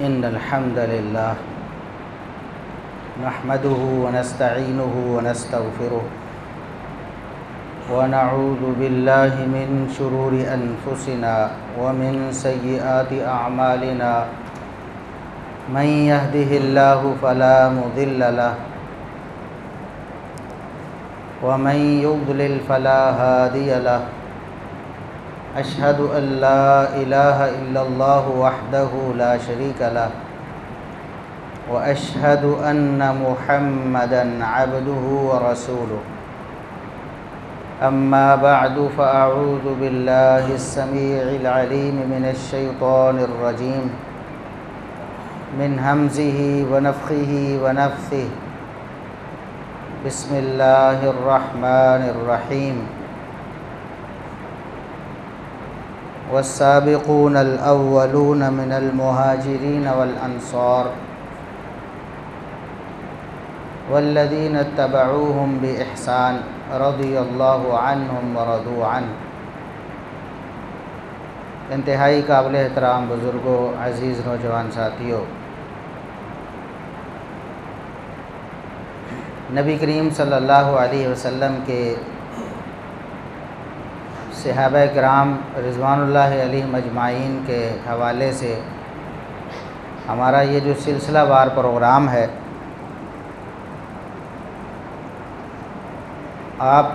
إن الحمد لله نحمده ونستعينه ونستغفره ونعوذ بالله من شرور أنفسنا ومن سيئات أعمالنا من يهده الله فلا مضل له ومن يضلل فلا هادي له أشهد أن لا إله إلا الله وحده لا شريك له وأشهد أن محمدًا عبده ورسوله أما بعد فأعوذ بالله السميع العليم من الشيطان الرجيم من همزه ونفخه ونفثه بسم الله الرحمن الرحيم والسابقون الأولون من المهاجرين والأنصار والذين اتبعوهم بإحسان رضي الله عنهم ورضوا عنه۔ انتہائی قابل احترام بزرگوں، عزیز نوجوان ساتھیوں، نبی کریم صلی اللہ علیہ وسلم کے صحابہ کرام رضوان اللہ علیہم اجمعین کے حوالے سے ہمارا یہ جو سلسلہ وار پروگرام ہے، آپ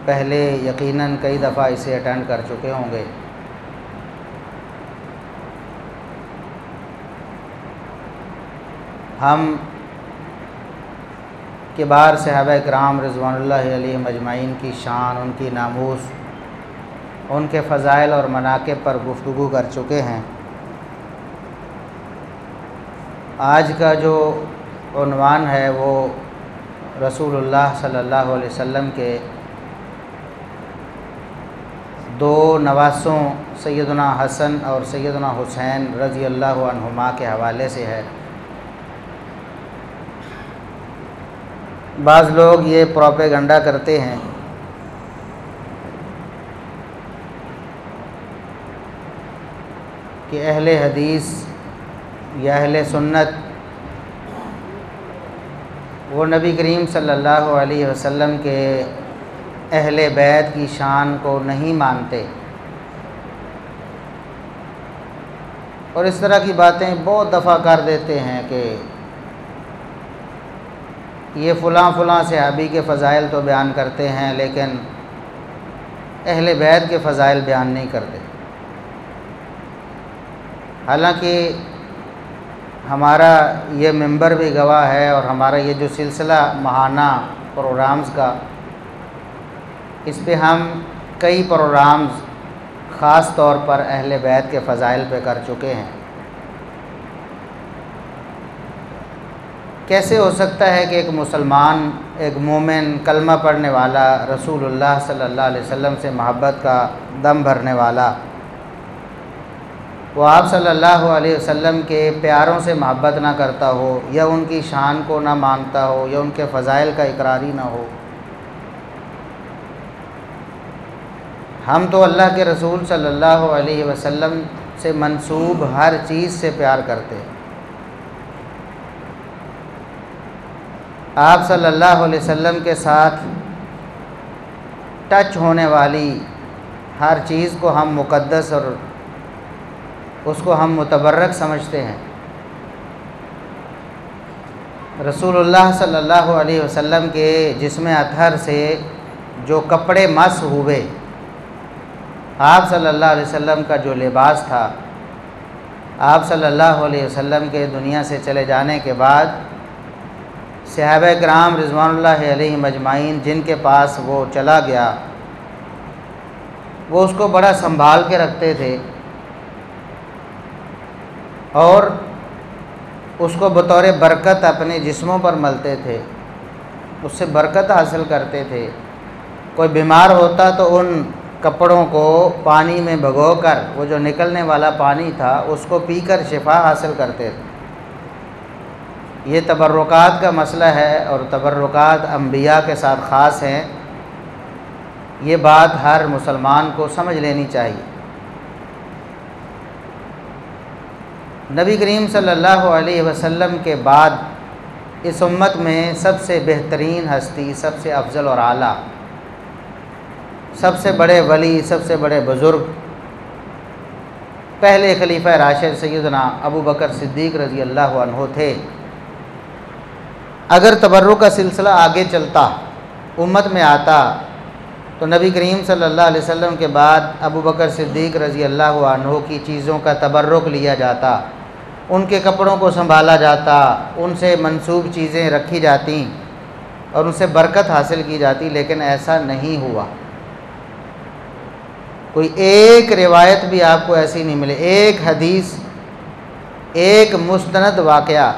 پہلے یقیناً کئی دفعہ اسے اٹینڈ کر چکے ہوں گے۔ ہم کبار صحابہ کرام رضوان اللہ علیہم اجمعین کی شان، ان کی ناموس، ان کے فضائل اور مناقب پر گفتگو کر چکے ہیں۔ آج کا جو عنوان ہے وہ رسول اللہ صلی اللہ علیہ وسلم کے دو نواسوں سیدنا حسن اور سیدنا حسین رضی اللہ عنہما کے حوالے سے ہے۔ بعض لوگ یہ پروپیگنڈا کرتے ہیں کہ اہل حدیث یا اہل سنت وہ نبی کریم صلی اللہ علیہ وسلم کے اہل بیت کی شان کو نہیں مانتے، اور اس طرح کی باتیں بہت دفعہ کر دیتے ہیں کہ یہ فلاں صحابی کے فضائل تو بیان کرتے ہیں لیکن اہل بیت کے فضائل بیان نہیں کرتے۔ حالانکہ ہمارا یہ ممبر بھی گواہ ہے، اور ہمارا یہ جو سلسلہ ماہانہ پروگرامز کا، اس پہ ہم کئی پروگرامز خاص طور پر اہل بیت کے فضائل پہ کر چکے ہیں۔ کیسے ہو سکتا ہے کہ ایک مسلمان، ایک مومن، کلمہ پڑھنے والا، رسول اللہ صلی اللہ علیہ وسلم سے محبت کا دم بھرنے والا، وہ آپ صلی اللہ علیہ وسلم کے پیاروں سے محبت نہ کرتا ہو، یا ان کی شان کو نہ مانتا ہو، یا ان کے فضائل کا اقراری نہ ہو؟ ہم تو اللہ کے رسول صلی اللہ علیہ وسلم سے منسوب ہر چیز سے پیار کرتے ہیں۔ آپ صلی اللہ علیہ وسلم کے ساتھ ٹچ ہونے والی ہر چیز کو ہم مقدس اور اس کو ہم متبرک سمجھتے ہیں۔ رسول اللہ صلی اللہ علیہ وسلم کے جسم اطہر سے جو کپڑے مسح ہوئے، آپ صلی اللہ علیہ وسلم کا جو لباس تھا، آپ صلی اللہ علیہ وسلم کے دنیا سے چلے جانے کے بعد صحابہ کرام رضوان اللہ علیہم اجمعین جن کے پاس وہ چلا گیا، وہ اس کو بڑا سنبھال کے رکھتے تھے اور اس کو بطور برکت اپنے جسموں پر ملتے تھے، اس سے برکت حاصل کرتے تھے۔ کوئی بیمار ہوتا تو ان کپڑوں کو پانی میں بھگو کر، وہ جو نکلنے والا پانی تھا، اس کو پی کر شفا حاصل کرتے تھے۔ یہ تبرکات کا مسئلہ ہے، اور تبرکات انبیاء کے ساتھ خاص ہیں۔ یہ بات ہر مسلمان کو سمجھ لینی چاہیے۔ نبی کریم صلی اللہ علیہ وسلم کے بعد اس امت میں سب سے بہترین ہستی، سب سے افضل اور اعلیٰ، سب سے بڑے ولی، سب سے بڑے بزرگ، پہلے خلیفہ راشد سیدنا ابو بکر صدیق رضی اللہ عنہ تھے۔ اگر تبرک کا سلسلہ آگے چلتا، امت میں آتا، تو نبی کریم صلی اللہ علیہ وسلم کے بعد ابو بکر صدیق رضی اللہ عنہ کی چیزوں کا تبرک لیا جاتا، ان کے کپڑوں کو سنبھالا جاتا، ان سے منسوب چیزیں رکھی جاتیں اور ان سے برکت حاصل کی جاتی، لیکن ایسا نہیں ہوا۔ کوئی ایک روایت بھی آپ کو ایسی نہیں ملے، ایک حدیث، ایک مستند واقعہ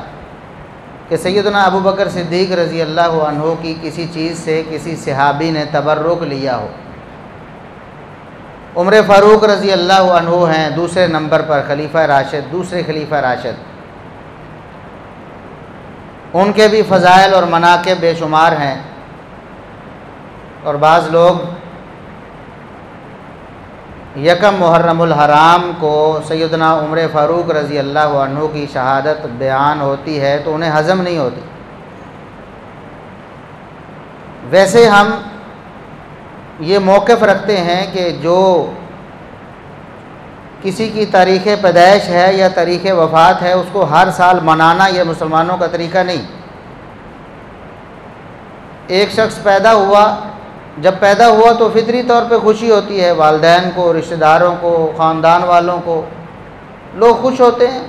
کہ سیدنا ابو بکر صدیق رضی اللہ عنہ کی کسی چیز سے کسی صحابی نے تبرک لیا ہو۔ عمر فاروق رضی اللہ عنہ ہیں دوسرے نمبر پر خلیفہ راشد، دوسرے خلیفہ راشد، ان کے بھی فضائل اور مناقب بے شمار ہیں، اور بعض لوگ یکم محرم الحرام کو سیدنا عمر فاروق رضی اللہ عنہ کی شہادت بیان ہوتی ہے تو انہیں ہضم نہیں ہوتی۔ ویسے ہم یہ موقف رکھتے ہیں کہ جو کسی کی تاریخ پیدائش ہے یا تاریخ وفات ہے اس کو ہر سال منانا یہ مسلمانوں کا طریقہ نہیں۔ ایک شخص پیدا ہوا، جب پیدا ہوا تو فطری طور پہ خوشی ہوتی ہے، والدین کو، رشتہ داروں کو، خاندان والوں کو، لوگ خوش ہوتے ہیں،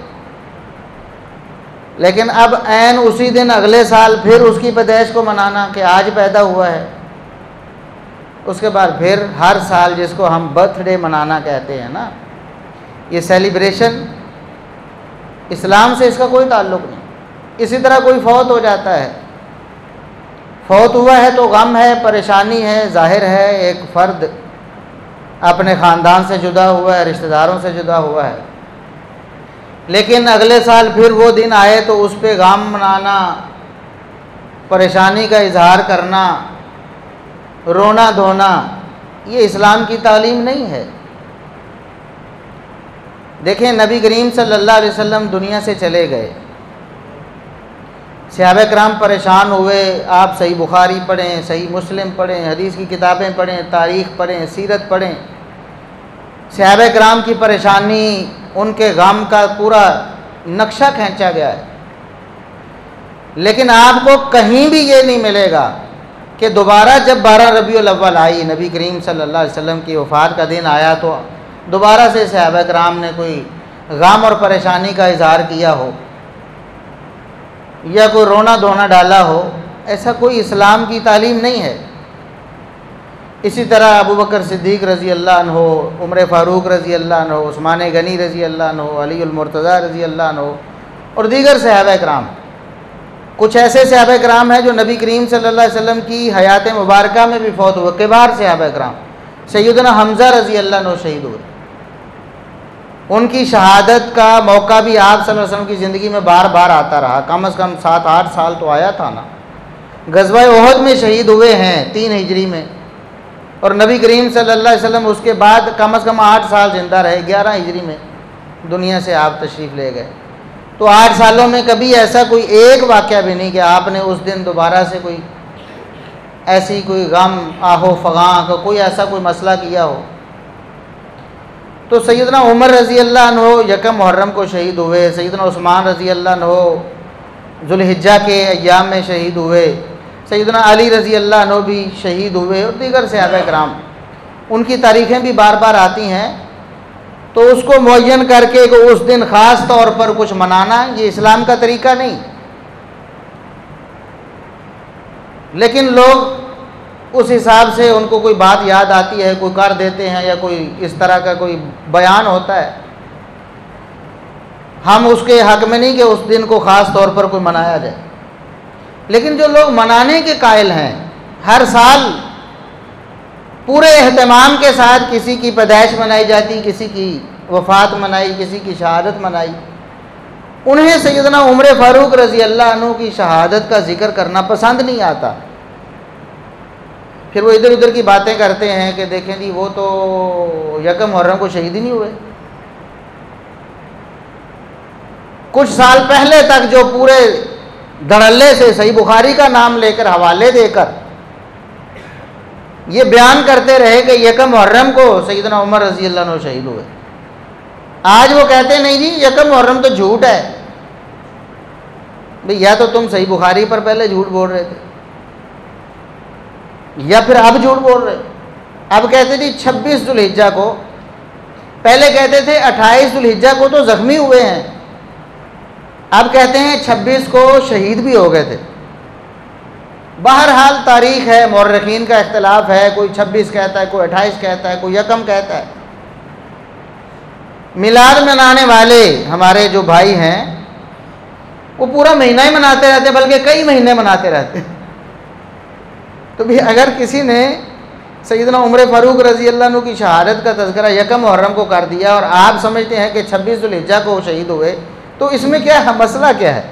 لیکن اب عین اسی دن اگلے سال پھر اس کی پیدائش کو منانا کہ آج پیدا ہوا ہے، اس کے بعد پھر ہر سال جس کو ہم برتھ ڈے منانا کہتے ہیں نا، یہ سیلیبریشن اسلام سے اس کا کوئی تعلق نہیں۔ اسی طرح کوئی فوت ہو جاتا ہے، فوت ہوا ہے تو غم ہے، پریشانی ہے، ظاہر ہے ایک فرد اپنے خاندان سے جدا ہوا ہے، رشتہ داروں سے جدا ہوا ہے، لیکن اگلے سال پھر وہ دن آئے تو اس پہ غم منانا، پریشانی کا اظہار کرنا، رونا دھونا، یہ اسلام کی تعلیم نہیں ہے۔ دیکھیں نبی کریم صلی اللہ علیہ وسلم دنیا سے چلے گئے، صحابہ کرام پریشان ہوئے، آپ صحیح بخاری پڑھیں، صحیح مسلم پڑھیں، حدیث کی کتابیں پڑھیں، تاریخ پڑھیں، سیرت پڑھیں، صحابہ کرام کی پریشانی، ان کے غم کا پورا نقشہ کھینچا گیا ہے، لیکن آپ کو کہیں بھی یہ نہیں ملے گا کہ دوبارہ جب 12 ربیع الاول آئی، نبی کریم صلی اللہ علیہ وسلم کی وفات کا دن آیا تو دوبارہ سے صحابہ کرام نے کوئی غم اور پریشانی کا اظہار کیا ہو یا کوئی رونا دھونا ڈالا ہو، ایسا کوئی اسلام کی تعلیم نہیں ہے۔ اسی طرح ابو بکر صدیق رضی اللہ عنہ، عمر فاروق رضی اللہ عنہ، عثمان غنی رضی اللہ عنہ، علی المرتضیٰ رضی اللہ عنہ اور دیگر صحابہ کرام، کچھ ایسے صحابہ کرام ہیں جو نبی کریم صلی اللہ علیہ وسلم کی حیات مبارکہ میں بھی فوت ہوئے، کبار صحابہ کرام، سیدنا حمزہ رضی اللہ عنہ شہید ہوئے، ان کی شہادت کا موقع بھی آپ صلی اللہ علیہ وسلم کی زندگی میں بار بار آتا رہا، کم از کم 7-8 سال تو آیا تھا نا۔ غزوہ احد میں شہید ہوئے ہیں 3 ہجری میں، اور نبی کریم صلی اللہ علیہ وسلم اس کے بعد کم از کم 8 سال زندہ رہے، 11 ہجری میں دنیا سے آپ تشریف لے گئے۔ تو 8 سالوں میں کبھی ایسا کوئی ایک واقعہ بھی نہیں کہ آپ نے اس دن دوبارہ سے کوئی ایسی کوئی غم آہو فغاں کا کوئی ایسا کوئی مسئلہ کیا ہو۔ تو سیدنا عمر رضی اللہ عنہ یکم محرم کو شہید ہوئے، سیدنا عثمان رضی اللہ عنہ ذوالحجہ کے ایام میں شہید ہوئے، سیدنا علی رضی اللہ عنہ بھی شہید ہوئے، اور دیگر صحابہ کرام، ان کی تاریخیں بھی بار بار آتی ہیں۔ تو اس کو معین کر کے کہ اس دن خاص طور پر کچھ منانا، یہ اسلام کا طریقہ نہیں۔ لیکن لوگ اس حساب سے ان کو کوئی بات یاد آتی ہے، کوئی کر دیتے ہیں، یا کوئی اس طرح کا کوئی بیان ہوتا ہے، ہم اس کے حق میں نہیں کہ اس دن کو خاص طور پر کوئی منایا جائے۔ لیکن جو لوگ منانے کے قائل ہیں، ہر سال پورے اہتمام کے ساتھ کسی کی پیدائش منائی جاتی، کسی کی وفات منائی، کسی کی شہادت منائی، انہیں سیدنا عمر فاروق رضی اللہ عنہ کی شہادت کا ذکر کرنا پسند نہیں آتا۔ پھر وہ ادھر ادھر کی باتیں کرتے ہیں کہ دیکھیں جی وہ تو یکم محرم کو شہید ہی نہیں ہوئے، کچھ سال پہلے تک جو پورے دھڑلے سے صحیح بخاری کا نام لے کر حوالے دے کر یہ بیان کرتے رہے کہ یکم محرم کو سیدنا عمر رضی اللہ عنہ شہید ہوئے، آج وہ کہتے نہیں جی یکم محرم تو جھوٹ ہے۔ بھئی یا تو تم صحیح بخاری پر پہلے جھوٹ بول رہے تھے یا پھر اب جھوٹ بول رہے، اب کہتے جی 26 ذو الحجہ کو، پہلے کہتے تھے 28 ذو الحجہ کو تو زخمی ہوئے ہیں، اب کہتے ہیں 26 کو شہید بھی ہو گئے تھے۔ بہرحال تاریخ ہے، مورخین کا اختلاف ہے، کوئی 26 کہتا ہے، کوئی 28 کہتا ہے، کوئی یکم کہتا ہے۔ میلاد منانے والے ہمارے جو بھائی ہیں وہ پورا مہینہ ہی مناتے رہتے ہیں، بلکہ کئی مہینے مناتے رہتے ہیں۔ تو بھی اگر کسی نے سیدنا عمر فاروق رضی اللہ عنہ کی شہادت کا تذکرہ یکم محرم کو کر دیا اور آپ سمجھتے ہیں کہ 26 ذو الحجہ کو وہ شہید ہوئے، تو اس میں کیا ہے، مسئلہ کیا ہے؟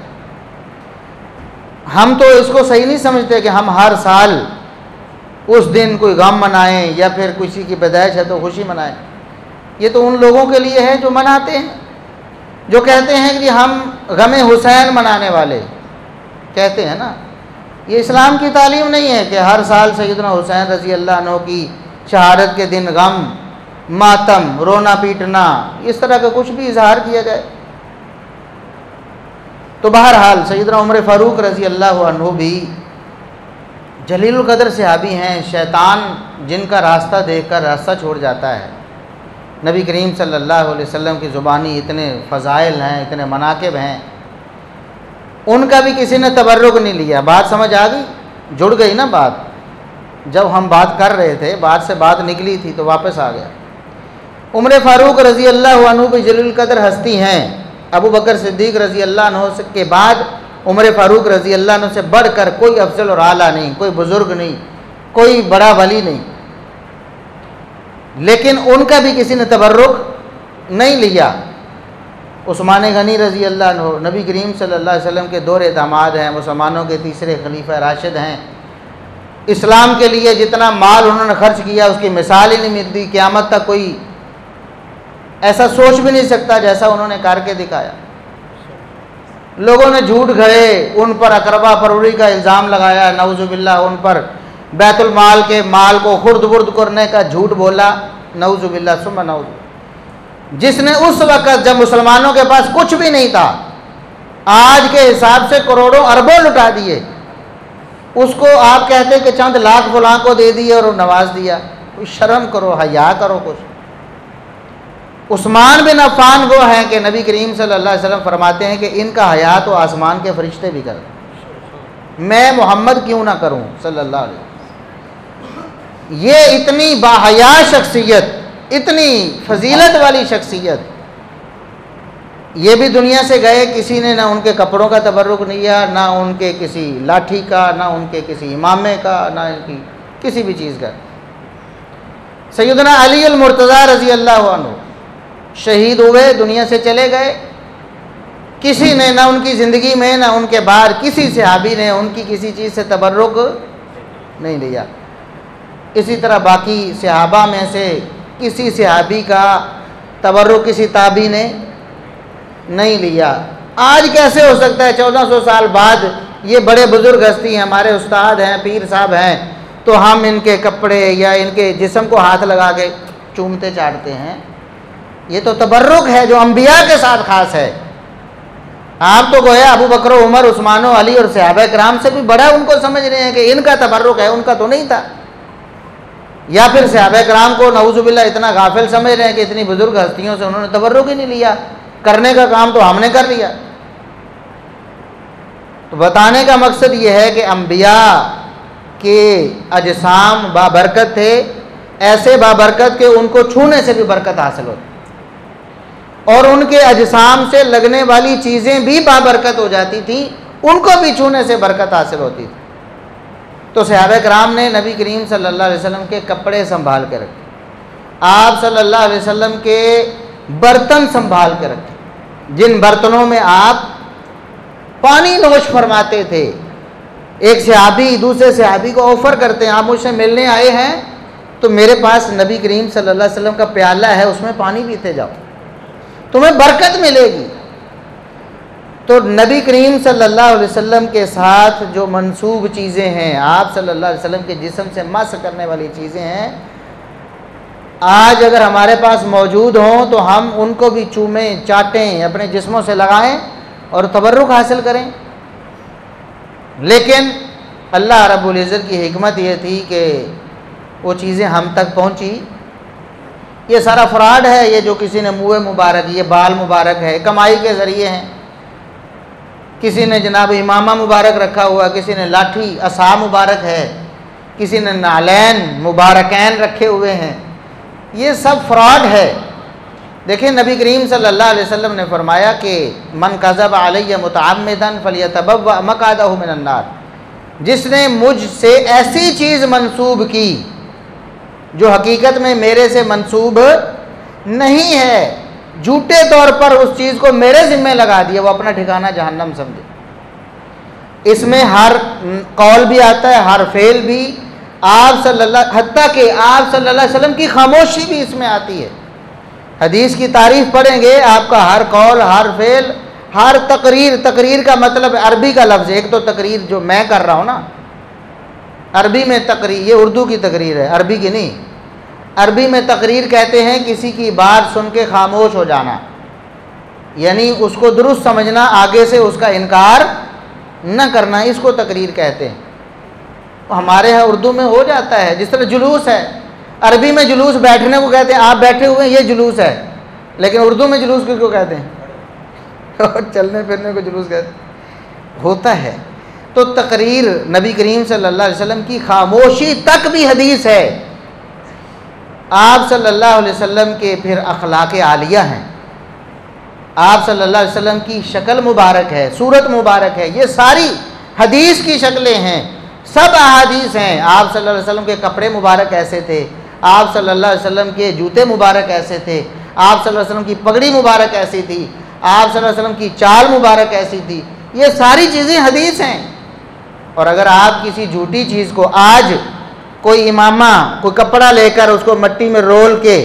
ہم تو اس کو صحیح نہیں سمجھتے کہ ہم ہر سال اس دن کوئی غم منائیں یا پھر کسی کی پیدائش ہے تو خوشی منائیں۔ یہ تو ان لوگوں کے لیے ہے جو مناتے ہیں، جو کہتے ہیں کہ ہم غم حسین منانے والے کہتے ہیں نا۔ یہ اسلام کی تعلیم نہیں ہے کہ ہر سال سیدنا حسین رضی اللہ عنہ کی شہادت کے دن غم، ماتم، رونا پیٹنا، اس طرح کا کچھ بھی اظہار کیا جائے۔ تو بہرحال سیدنا عمر فاروق رضی اللہ عنہ بھی جلیل القدر صحابی ہیں، شیطان جن کا راستہ دیکھ کر راستہ چھوڑ جاتا ہے۔ نبی کریم صلی اللہ علیہ وسلم کی زبانی اتنے فضائل ہیں، اتنے مناقب ہیں، ان کا بھی کسی نے تبرک نہیں لیا۔ بات سمجھ آ گئی، جڑ گئی نا بات؟ جب ہم بات کر رہے تھے، بات سے بات نکلی تھی تو واپس آ گیا۔ عمر فاروق رضی اللہ عنہ بھی جلیل القدر ہستی ہیں۔ ابو بکر صدیق رضی اللہ عنہ کے بعد عمر فاروق رضی اللہ عنہ سے بڑھ کر کوئی افضل اور اعلیٰ نہیں، کوئی بزرگ نہیں، کوئی بڑا ولی نہیں، لیکن ان کا بھی کسی نے تبرک نہیں لیا۔ عثمان غنی رضی اللہ عنہ نبی کریم صلی اللہ علیہ وسلم کے دور داماد ہیں، مسلمانوں کے تیسرے خلیفہ راشد ہیں، اسلام کے لیے جتنا مال انہوں نے خرچ کیا اس کی مثال ہی نہیں ملتی، قیامت تک کوئی ایسا سوچ بھی نہیں سکتا جیسا انہوں نے کر کے دکھایا۔ لوگوں نے جھوٹ گھڑے، ان پر اقربا پروری کا الزام لگایا، نعوذ باللہ، ان پر بیت المال کے مال کو خرد برد کرنے کا جھوٹ بولا، نعوذ باللہ ثم نعوذ، جس نے اس وقت جب مسلمانوں کے پاس کچھ بھی نہیں تھا، آج کے حساب سے کروڑوں اربوں لٹا دیے، اس کو آپ کہتے کہ چند لاکھ فلاں کو دے دیے اور نواز دیا۔ کوئی شرم کرو، حیا کرو کچھ۔ عثمان بن عفان وہ ہیں کہ نبی کریم صلی اللہ علیہ وسلم فرماتے ہیں کہ ان کا حیا تو آسمان کے فرشتے بھی کرتے، میں محمد کیوں نہ کروں صلی اللہ علیہ وسلم۔ یہ اتنی باحیا شخصیت، اتنی فضیلت والی شخصیت، یہ بھی دنیا سے گئے، کسی نے نہ ان کے کپڑوں کا تبرک نہیں کیا، نہ ان کے کسی لاٹھی کا، نہ ان کے کسی امامے کا، نہ ان کی کسی بھی چیز کا۔ سیدنا علی المرتضیٰ رضی اللہ عنہ شہید ہوئے، دنیا سے چلے گئے، کسی نے نہ ان کی زندگی میں نہ ان کے بعد کسی صحابی نے ان کی کسی چیز سے تبرک نہیں لیا۔ اسی طرح باقی صحابہ میں سے کسی صحابی کا تبرک کسی تابعی نے نہیں لیا۔ آج کیسے ہو سکتا ہے 1400 سال بعد یہ بڑے بزرگ ہستی ہیں، ہمارے استاد ہیں، پیر صاحب ہیں، تو ہم ان کے کپڑے یا ان کے جسم کو ہاتھ لگا کے چومتے چاٹتے ہیں؟ یہ تو تبرک ہے جو انبیاء کے ساتھ خاص ہے۔ آپ تو گویا ابو بکر و عمر، عثمان و علی اور صحابہ کرام سے بھی بڑا ان کو سمجھ رہے ہیں کہ ان کا تبرک ہے، ان کا تو نہیں تھا، یا پھر صحابہ کرام کو نعوذ باللہ اتنا غافل سمجھ رہے ہیں کہ اتنی بزرگ ہستیوں سے انہوں نے تبرک ہی نہیں لیا، کرنے کا کام تو ہم نے کر لیا۔ تو بتانے کا مقصد یہ ہے کہ انبیاء کے اجسام بابرکت تھے، ایسے بابرکت کہ ان کو چھونے سے بھی برکت حاصل ہوتی، اور ان کے اجسام سے لگنے والی چیزیں بھی بابرکت ہو جاتی تھیں، ان کو بھی چھونے سے برکت حاصل ہوتی تھی۔ تو صحابہ کرام نے نبی کریم صلی اللہ علیہ وسلم کے کپڑے سنبھال کے رکھے، آپ صلی اللہ علیہ وسلم کے برتن سنبھال کے رکھے، جن برتنوں میں آپ پانی نوش فرماتے تھے۔ ایک صحابی دوسرے صحابی کو آفر کرتے ہیں، آپ مجھ سے ملنے آئے ہیں تو میرے پاس نبی کریم صلی اللہ علیہ وسلم کا پیالہ ہے، اس میں پانی پیتے جاؤ، تمہیں برکت ملے گی۔ تو نبی کریم صلی اللہ علیہ وسلم کے ساتھ جو منسوب چیزیں ہیں، آپ صلی اللہ علیہ وسلم کے جسم سے مس کرنے والی چیزیں ہیں، آج اگر ہمارے پاس موجود ہوں تو ہم ان کو بھی چومیں، چاٹیں، اپنے جسموں سے لگائیں اور تبرک حاصل کریں۔ لیکن اللہ رب العزت کی حکمت یہ تھی کہ وہ چیزیں ہم تک پہنچی۔ یہ سارا فراڈ ہے، یہ جو کسی نے منہ مبارک، یہ بال مبارک ہے، کمائی کے ذریعے ہیں۔ کسی نے جناب امامہ مبارک رکھا ہوا، کسی نے لاٹھی عصا مبارک ہے، کسی نے نالین مبارکین رکھے ہوئے ہیں، یہ سب فراڈ ہے۔ دیکھیں نبی کریم صلی اللہ علیہ وسلم نے فرمایا کہ من کذب علی متعمدا فلیتبوأ مقعدہ من النار، جس نے مجھ سے ایسی چیز منسوب کی جو حقیقت میں میرے سے منسوب نہیں ہے، جھوٹے طور پر اس چیز کو میرے ذمہ لگا دیا، وہ اپنا ٹھکانہ جہنم سمجھے۔ اس میں ہر قول بھی آتا ہے، ہر فعل بھی، آپ صلی اللہ، حتیٰ کہ آپ صلی اللہ علیہ وسلم کی خاموشی بھی اس میں آتی ہے۔ حدیث کی تعریف پڑھیں گے، آپ کا ہر قول، ہر فعل، ہر تقریر، تقریر کا مطلب عربی کا لفظ ہے، ایک تو تقریر جو میں کر رہا ہوں نا، عربی میں تقریر، یہ اردو کی تقریر ہے، عربی کی نہیں۔ عربی میں تقریر کہتے ہیں کسی کی بات سن کے خاموش ہو جانا، یعنی اس کو درست سمجھنا، آگے سے اس کا انکار نہ کرنا، اس کو تقریر کہتے ہیں۔ ہمارے ہاں اردو میں ہو جاتا ہے، جس طرح جلوس ہے، عربی میں جلوس بیٹھنے کو کہتے ہیں، آپ بیٹھے ہوئے ہیں یہ جلوس ہے، لیکن اردو میں جلوس کیوں کہتے ہیں؟ چلنے پھرنے کو جلوس کہتے ہیں، ہوتا ہے۔ تو تقریر نبی کریم صلی اللہ علیہ وسلم کی خاموشی تک بھی حدیث ہے۔ آپ صلی اللہ علیہ وسلم کے پھر اخلاق عالیہ ہیں، آپ صلی اللہ علیہ وسلم کی شکل مبارک ہے، صورت مبارک ہے، یہ ساری حدیث کی شکلیں ہیں، سب احادیث ہیں۔ آپ صلی اللہ علیہ وسلم کے کپڑے مبارک ایسے تھے، آپ صلی اللہ علیہ وسلم کے جوتے مبارک ایسے تھے، آپ صلی اللہ علیہ وسلم کی پگڑی مبارک ایسی تھی، آپ صلی اللہ علیہ وسلم کی چال مبارک ایسی تھی، یہ ساری چیزیں حدیث ہیں۔ اور اگر آپ کسی جھوٹی چیز کو آج کوئی امامہ، کوئی کپڑا لے کر اس کو مٹی میں رول کے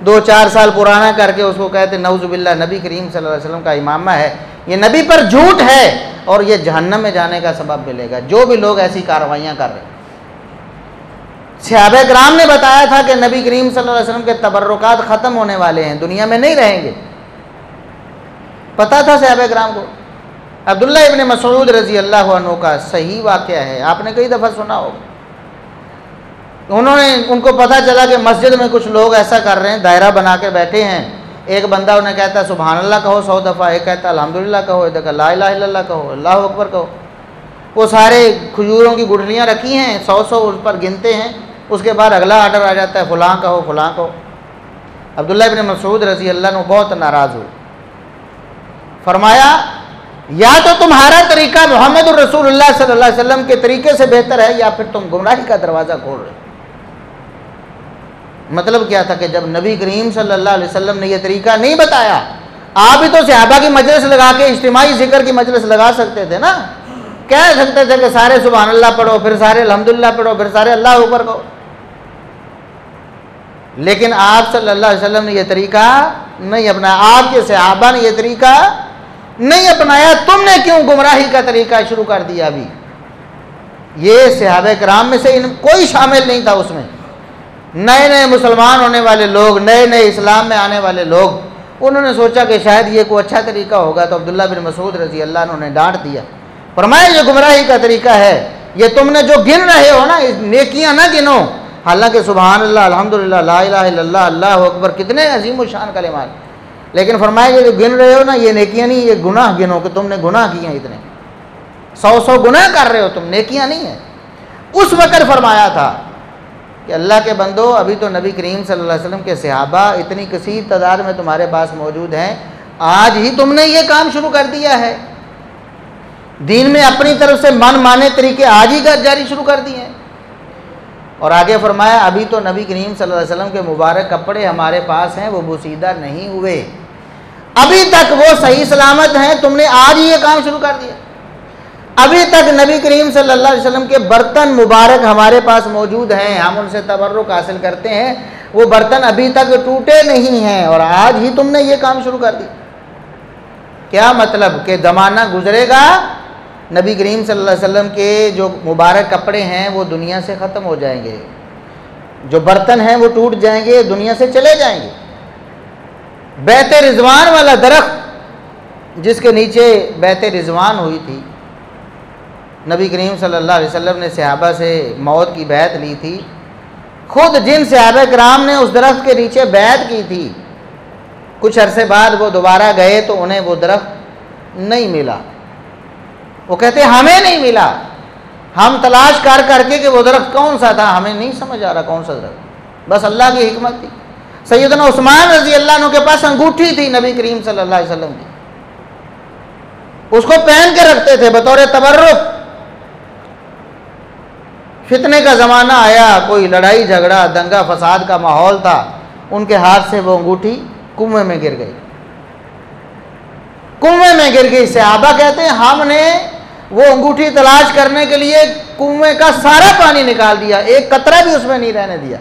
2-4 سال پرانا کر کے اس کو کہتے نعوذ باللہ نبی کریم صلی اللہ علیہ وسلم کا امامہ ہے، یہ نبی پر جھوٹ ہے اور یہ جہنم میں جانے کا سبب ملے گا، جو بھی لوگ ایسی کارروائیاں کر رہے ہیں۔ صحابہ کرام نے بتایا تھا کہ نبی کریم صلی اللہ علیہ وسلم کے تبرکات ختم ہونے والے ہیں، دنیا میں نہیں رہیں گے، پتہ تھا صحابہ کرام کو۔ عبداللہ ابن مسعود رضی اللہ عنہ کا صحیح واقعہ ہے، آپ نے کئی دفعہ سنا ہوگا۔ ان کو پتہ چلا کہ مسجد میں کچھ لوگ ایسا کر رہے ہیں، دائرہ بنا کے بیٹھے ہیں، ایک بندہ انہیں کہتا ہے سبحان اللہ کہو 100 دفعہ، ایک کہتا ہے الحمدللہ کہو، ایک کہتا ہے لا الہ الا اللہ کہو، اللہ اکبر کہو۔ وہ سارے کھجوروں کی گٹھلیاں رکھی ہیں، 100 اس پر گنتے ہیں، اس کے بعد اگلا آرڈر آ جاتا ہے فلاں کہو فلاں کہو۔ عبداللہ ابن مسعود رضی اللہ عنہ بہت ناراض ہوئے، فرمایا یا تو تمہارا طریقہ محمد الرسول اللہ صلی اللہ علیہ وسلم کے طریقے سے بہتر ہے یا پھر تم گمراہی کا دروازہ کھول رہے۔ مطلب کیا تھا کہ جب نبی کریم صلی اللہ علیہ وسلم نے یہ طریقہ نہیں بتایا، آپ بھی تو صحابہ کی مجلس لگا کے اجتماعی ذکر کی مجلس لگا سکتے تھے نا، کہہ سکتے تھے کہ سارے سبحان اللہ پڑھو، پھر سارے الحمدللہ پڑھو، پھر سارے اللہ اوپر کہو۔ لیکن آپ صلی اللہ علیہ وسلم نے یہ طریقہ نہیں اپنایا، آپ کے صحابہ نے یہ طریقہ نہیں اپنایا، تم نے کیوں گمراہی کا طریقہ شروع کر دیا؟ ابھی یہ صحابہ کرام میں سے کوئی شامل نہیں تھا اس میں، نئے نئے مسلمان ہونے والے لوگ، نئے نئے اسلام میں آنے والے لوگ، انہوں نے سوچا کہ شاید یہ کوئی اچھا طریقہ ہوگا، تو عبداللہ بن مسعود رضی اللہ عنہ نے ڈانٹ دیا، فرمایا یہ گمراہی کا طریقہ ہے، یہ تم نے جو گن رہے ہو نا نیکیاں نہ گنو، حالانکہ سبحان اللہ الحمدللہ لا الہ الا اللہ اللہ اکبر کتنے عظیم الشان کلمات، لیکن فرمایا یہ جو گن رہے ہو نا یہ نیکیاں نہیں، یہ گناہ گنو کہ تم نے گناہ کیے ہیں، اتنے 100 گناہ کر رہے ہو تم، نیکیاں نہیں ہیں۔ اس وقت فرمایا تھا کہ اللہ کے بندو ابھی تو نبی کریم صلی اللہ علیہ وسلم کے صحابہ اتنی کثیر تعداد میں تمہارے پاس موجود ہیں، آج ہی تم نے یہ کام شروع کر دیا ہے، دین میں اپنی طرف سے من مانے طریقے آج ہی جاری شروع کر دیے ہیں۔ اور آگے فرمایا ابھی تو نبی کریم صلی اللہ علیہ وسلم کے مبارک کپڑے ہمارے پاس ہیں، وہ بوسیدہ نہیں ہوئے، ابھی تک وہ صحیح سلامت ہیں، تم نے آج ہی یہ کام شروع کر دیا۔ ابھی تک نبی کریم صلی اللہ علیہ وسلم کے برتن مبارک ہمارے پاس موجود ہیں، ہم ان سے تبرک حاصل کرتے ہیں، وہ برتن ابھی تک ٹوٹے نہیں ہیں، اور آج ہی تم نے یہ کام شروع کر دی۔ کیا مطلب کہ زمانہ گزرے گا، نبی کریم صلی اللہ علیہ وسلم کے جو مبارک کپڑے ہیں وہ دنیا سے ختم ہو جائیں گے، جو برتن ہیں وہ ٹوٹ جائیں گے، دنیا سے چلے جائیں گے۔ بیت رضوان والا درخت جس کے نیچے بیت رضوان ہوئی تھی، نبی کریم صلی اللہ علیہ وسلم نے صحابہ سے موت کی بیعت لی تھی، خود جن صحابہ کرام نے اس درخت کے نیچے بیعت کی تھی، کچھ عرصے بعد وہ دوبارہ گئے تو انہیں وہ درخت نہیں ملا۔ وہ کہتے ہمیں نہیں ملا، ہم تلاش کر کے کہ وہ درخت کون سا تھا، ہمیں نہیں سمجھ آ رہا کون سا درخت، بس اللہ کی حکمت تھی۔ سیدنا عثمان رضی اللہ عنہ کے پاس انگوٹھی تھی نبی کریم صلی اللہ علیہ وسلم کی، اس کو پہن کے رکھتے تھے بطور تبرک۔ فتنے کا زمانہ آیا، کوئی لڑائی جھگڑا دنگا فساد کا ماحول تھا، ان کے ہاتھ سے وہ انگوٹھی کنویں میں گر گئی، کنویں میں گر گئی۔ صحابہ کہتے ہیں ہم نے وہ انگوٹھی تلاش کرنے کے لیے کنویں کا سارا پانی نکال دیا، ایک قطرہ بھی اس میں نہیں رہنے دیا،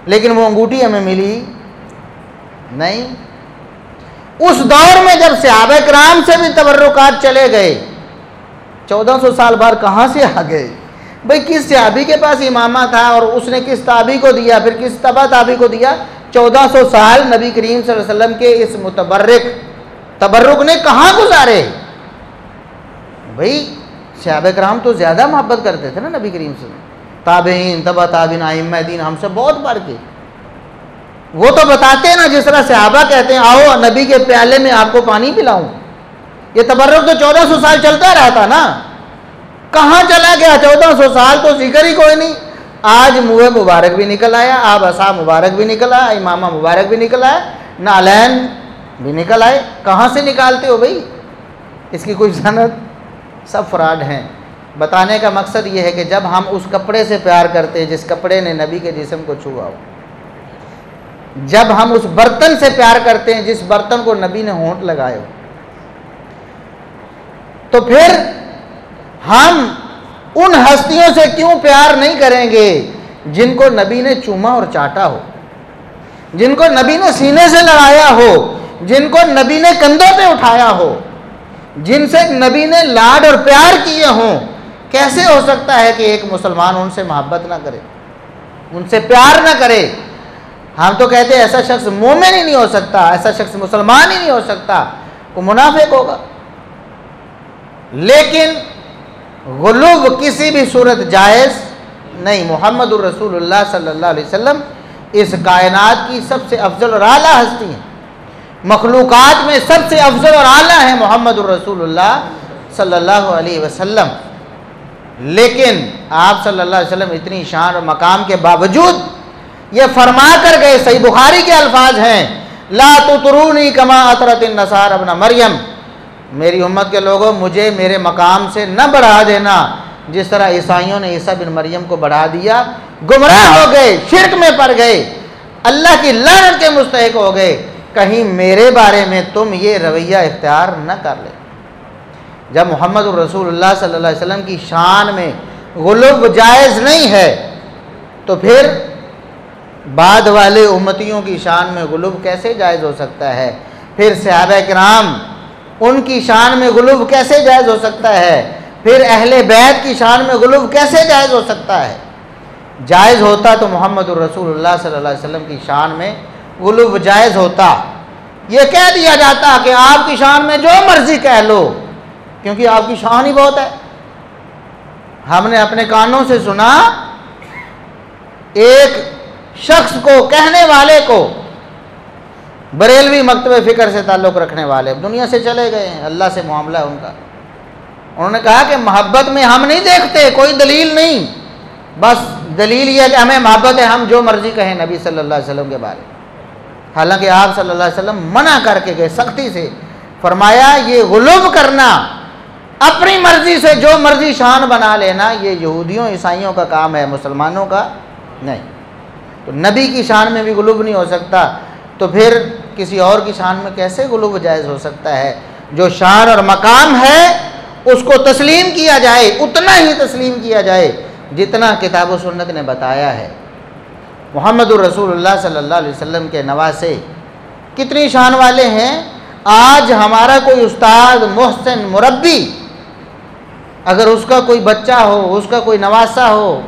لیکن وہ انگوٹھی ہمیں ملی نہیں۔ اس دور میں جب صحابہ کرام سے بھی تبرکات چلے گئے، 1400 سال بعد کہاں سے آ گئے؟ بھئی کس صحابی کے پاس امامہ تھا اور اس نے کس تابعی کو دیا، پھر کس تبع تابعی کو دیا؟ 1400 سال نبی کریم صلی اللہ علیہ وسلم کے اس تبرک نے کہاں گزارے؟ بھئی صحابہ کرام تو زیادہ محبت کرتے تھے نا نبی کریم صلی اللہ علیہ وسلم، تابعین تبع تابعین ائمہ دین ہم سے بہت بڑھ کے۔ وہ تو بتاتے ہیں نا، جس طرح صحابہ کہتے ہیں آؤ نبی کے پیالے میں آپ کو پانی پلاؤں، یہ تبرک تو 1400 سال چلتا رہا تھا نا، کہاں چلا گیا 1400 سال؟ تو ذکر ہی کوئی نہیں۔ آج منہ مبارک بھی نکل آیا، آبسا مبارک بھی نکل آیا، امامہ مبارک بھی نکل آیا، نالین بھی نکل آئے، کہاں سے نکالتے ہو بھئی؟ اس کی کوئی سند؟ سب فراڈ ہیں۔ بتانے کا مقصد یہ ہے کہ جب ہم اس کپڑے سے پیار کرتے ہیں جس کپڑے نے نبی کے جسم کو چھوا ہو، جب ہم اس برتن سے پیار کرتے ہیں جس برتن کو نبی نے ہونٹ لگائے ہو، تو پھر ہم ان ہستیوں سے کیوں پیار نہیں کریں گے جن کو نبی نے چوما اور چاٹا ہو، جن کو نبی نے سینے سے لڑایا ہو، جن کو نبی نے کندھوں پہ اٹھایا ہو، جن سے نبی نے لاڈ اور پیار کیے ہوں؟ کیسے ہو سکتا ہے کہ ایک مسلمان ان سے محبت نہ کرے، ان سے پیار نہ کرے؟ ہم تو کہتے ہیں ایسا شخص مومن ہی نہیں ہو سکتا، ایسا شخص مسلمان ہی نہیں ہو سکتا، وہ منافق ہوگا۔ لیکن غلو کسی بھی صورت جائز نہیں۔ محمد الرسول اللہ صلی اللہ علیہ وسلم اس کائنات کی سب سے افضل اور اعلیٰ ہستی ہیں، مخلوقات میں سب سے افضل اور اعلیٰ ہیں محمد الرسول اللہ صلی اللہ علیہ وسلم۔ لیکن آپ صلی اللہ علیہ وسلم اتنی شان اور مقام کے باوجود یہ فرما کر گئے، صحیح بخاری کے الفاظ ہیں، لا تطرونی کما اطرت النصارى ابن مریم، میری امت کے لوگوں مجھے میرے مقام سے نہ بڑھا دینا جس طرح عیسائیوں نے عیسیٰ بن مریم کو بڑھا دیا، گمراہ ہو گئے، شرک میں پڑ گئے، اللہ کی لعنت کے مستحق ہو گئے۔ کہیں میرے بارے میں تم یہ رویہ اختیار نہ کر لے۔ جب محمد الرسول اللہ صلی اللہ علیہ وسلم کی شان میں غلو جائز نہیں ہے تو پھر بعد والے امتیوں کی شان میں غلو کیسے جائز ہو سکتا ہے؟ پھر صحابہ کرام ان کی شان میں غلو کیسے جائز ہو سکتا ہے؟ پھر اہل بیت کی شان میں غلو کیسے جائز ہو سکتا ہے؟ جائز ہوتا تو محمد الرسول اللہ صلی اللہ علیہ وسلم کی شان میں غلو جائز ہوتا، یہ کہہ دیا جاتا کہ آپ کی شان میں جو مرضی کہہ لو کیونکہ آپ کی شان ہی بہت ہے۔ ہم نے اپنے کانوں سے سنا ایک شخص کو، کہنے والے کو، بریلوی مکتب فکر سے تعلق رکھنے والے، دنیا سے چلے گئے ہیں، اللہ سے معاملہ ہے ان کا، انہوں نے کہا کہ محبت میں ہم نہیں دیکھتے کوئی دلیل نہیں، بس دلیل یہ ہے کہ ہمیں محبت ہے، ہم جو مرضی کہیں نبی صلی اللہ علیہ وسلم کے بارے۔ حالانکہ آپ صلی اللہ علیہ وسلم منع کر کے گئے سختی سے، فرمایا یہ غلو کرنا، اپنی مرضی سے جو مرضی شان بنا لینا، یہ یہودیوں عیسائیوں کا کام ہے، مسلمانوں کا نہیں۔ تو نبی کی شان میں بھی غلو نہیں ہو سکتا، تو پھر کسی اور کی شان میں کیسے غلو جائز ہو سکتا ہے؟ جو شان اور مقام ہے اس کو تسلیم کیا جائے، اتنا ہی تسلیم کیا جائے جتنا کتاب و سنت نے بتایا ہے۔ محمد الرسول اللہ صلی اللہ علیہ وسلم کے نواسے کتنی شان والے ہیں؟ آج ہمارا کوئی استاد، محسن، مربی، اگر اس کا کوئی بچہ ہو، اس کا کوئی نواسہ ہو،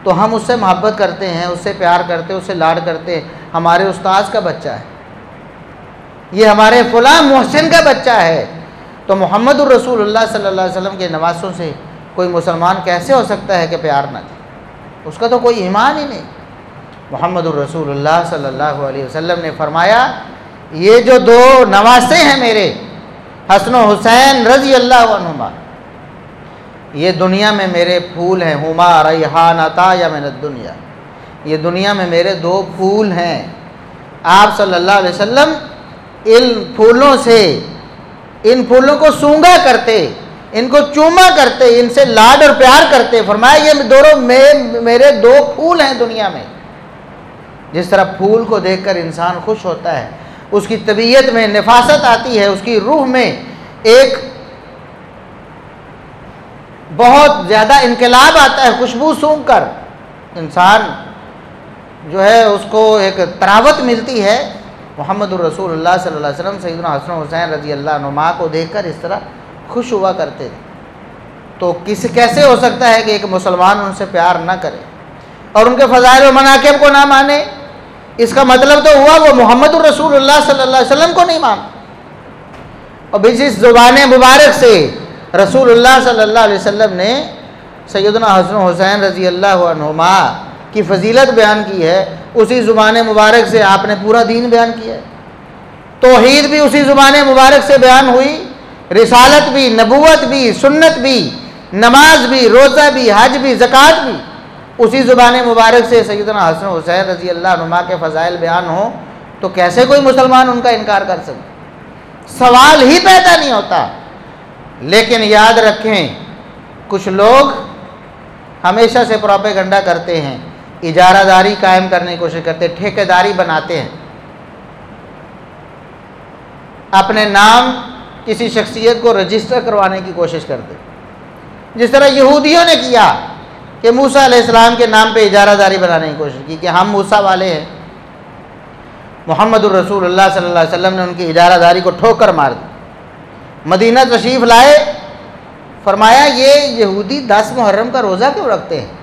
تو ہم اس سے محبت کرتے ہیں، اس سے پیار کرتے ہیں، اس سے لاڈ کرتے ہیں، ہمارے استاذ کا بچہ ہے، یہ ہمارے فلاں محسن کا بچہ ہے۔ تو محمد الرسول اللہ صلی اللہ علیہ وسلم کے نواسوں سے کوئی مسلمان کیسے ہو سکتا ہے کہ پیار نہ کرے؟ اس کا تو کوئی ایمان ہی نہیں۔ محمد الرسول اللہ صلی اللہ علیہ وسلم نے فرمایا، یہ جو دو نواسے ہیں میرے، حسن و حسین رضی اللہ عنہما، یہ دنیا میں میرے پھول ہیں، ہما ریحانتا یا من الدنیا، یہ دنیا میں میرے دو پھول ہیں۔ آپ صلی اللہ علیہ وسلم ان پھولوں سے، ان پھولوں کو سونگا کرتے، ان کو چوما کرتے، ان سے لاڈ اور پیار کرتے۔ فرمایا یہ دونوں میرے دو پھول ہیں دنیا میں۔ جس طرح پھول کو دیکھ کر انسان خوش ہوتا ہے، اس کی طبیعت میں نفاست آتی ہے، اس کی روح میں ایک بہت زیادہ انقلاب آتا ہے، خوشبو سونگھ کر انسان جو ہے اس کو ایک تراوت ملتی ہے۔ محمد الرسول اللہ صلی اللہ علیہ وسلم سیدنا حسن و حسین رضی اللہ عنہما کو دیکھ کر اس طرح خوش ہوا کرتے تھے۔ تو کیسے ہو سکتا ہے کہ ایک مسلمان ان سے پیار نہ کرے اور ان کے فضائل و مناقب کو نہ مانے؟ اس کا مطلب تو ہوا وہ محمد الرسول اللہ صلی اللہ علیہ وسلم کو نہیں مانتا۔ اور اس زبان مبارک سے رسول اللہ صلی اللہ علیہ وسلم نے سیدنا حسن و حسین رضی اللہ عنہما کی فضیلت بیان کی ہے، اسی زبان مبارک سے آپ نے پورا دین بیان کیا ہے۔ توحید بھی اسی زبان مبارک سے بیان ہوئی، رسالت بھی، نبوت بھی، سنت بھی، نماز بھی، روزہ بھی، حج بھی، زکوٰۃ بھی اسی زبان مبارک سے سیدنا حسن و حسین رضی اللہ عنہما کے فضائل بیان ہوں، تو کیسے کوئی مسلمان ان کا انکار کر سکے؟ سوال ہی پیدا نہیں ہوتا۔ لیکن یاد رکھیں، کچھ لوگ ہمیشہ سے پروپیگنڈا کرتے ہیں، اجارہ داری قائم کرنے کی کوشش کرتے ہیں، ٹھیکیداری بناتے ہیں، اپنے نام کسی شخصیت کو رجسٹر کروانے کی کوشش کرتے ہیں، جس طرح یہودیوں نے کیا کہ موسیٰ علیہ السلام کے نام پہ اجارہ داری بنانے کی کوشش کی کہ ہم موسیٰ والے ہیں۔ محمد الرسول اللہ صلی اللہ علیہ وسلم نے ان کی اجارہ داری کو ٹھوکر مار دی، مدینہ تشریف لائے، فرمایا یہ یہودی 10 محرم کا روزہ کیوں رکھتے ہیں؟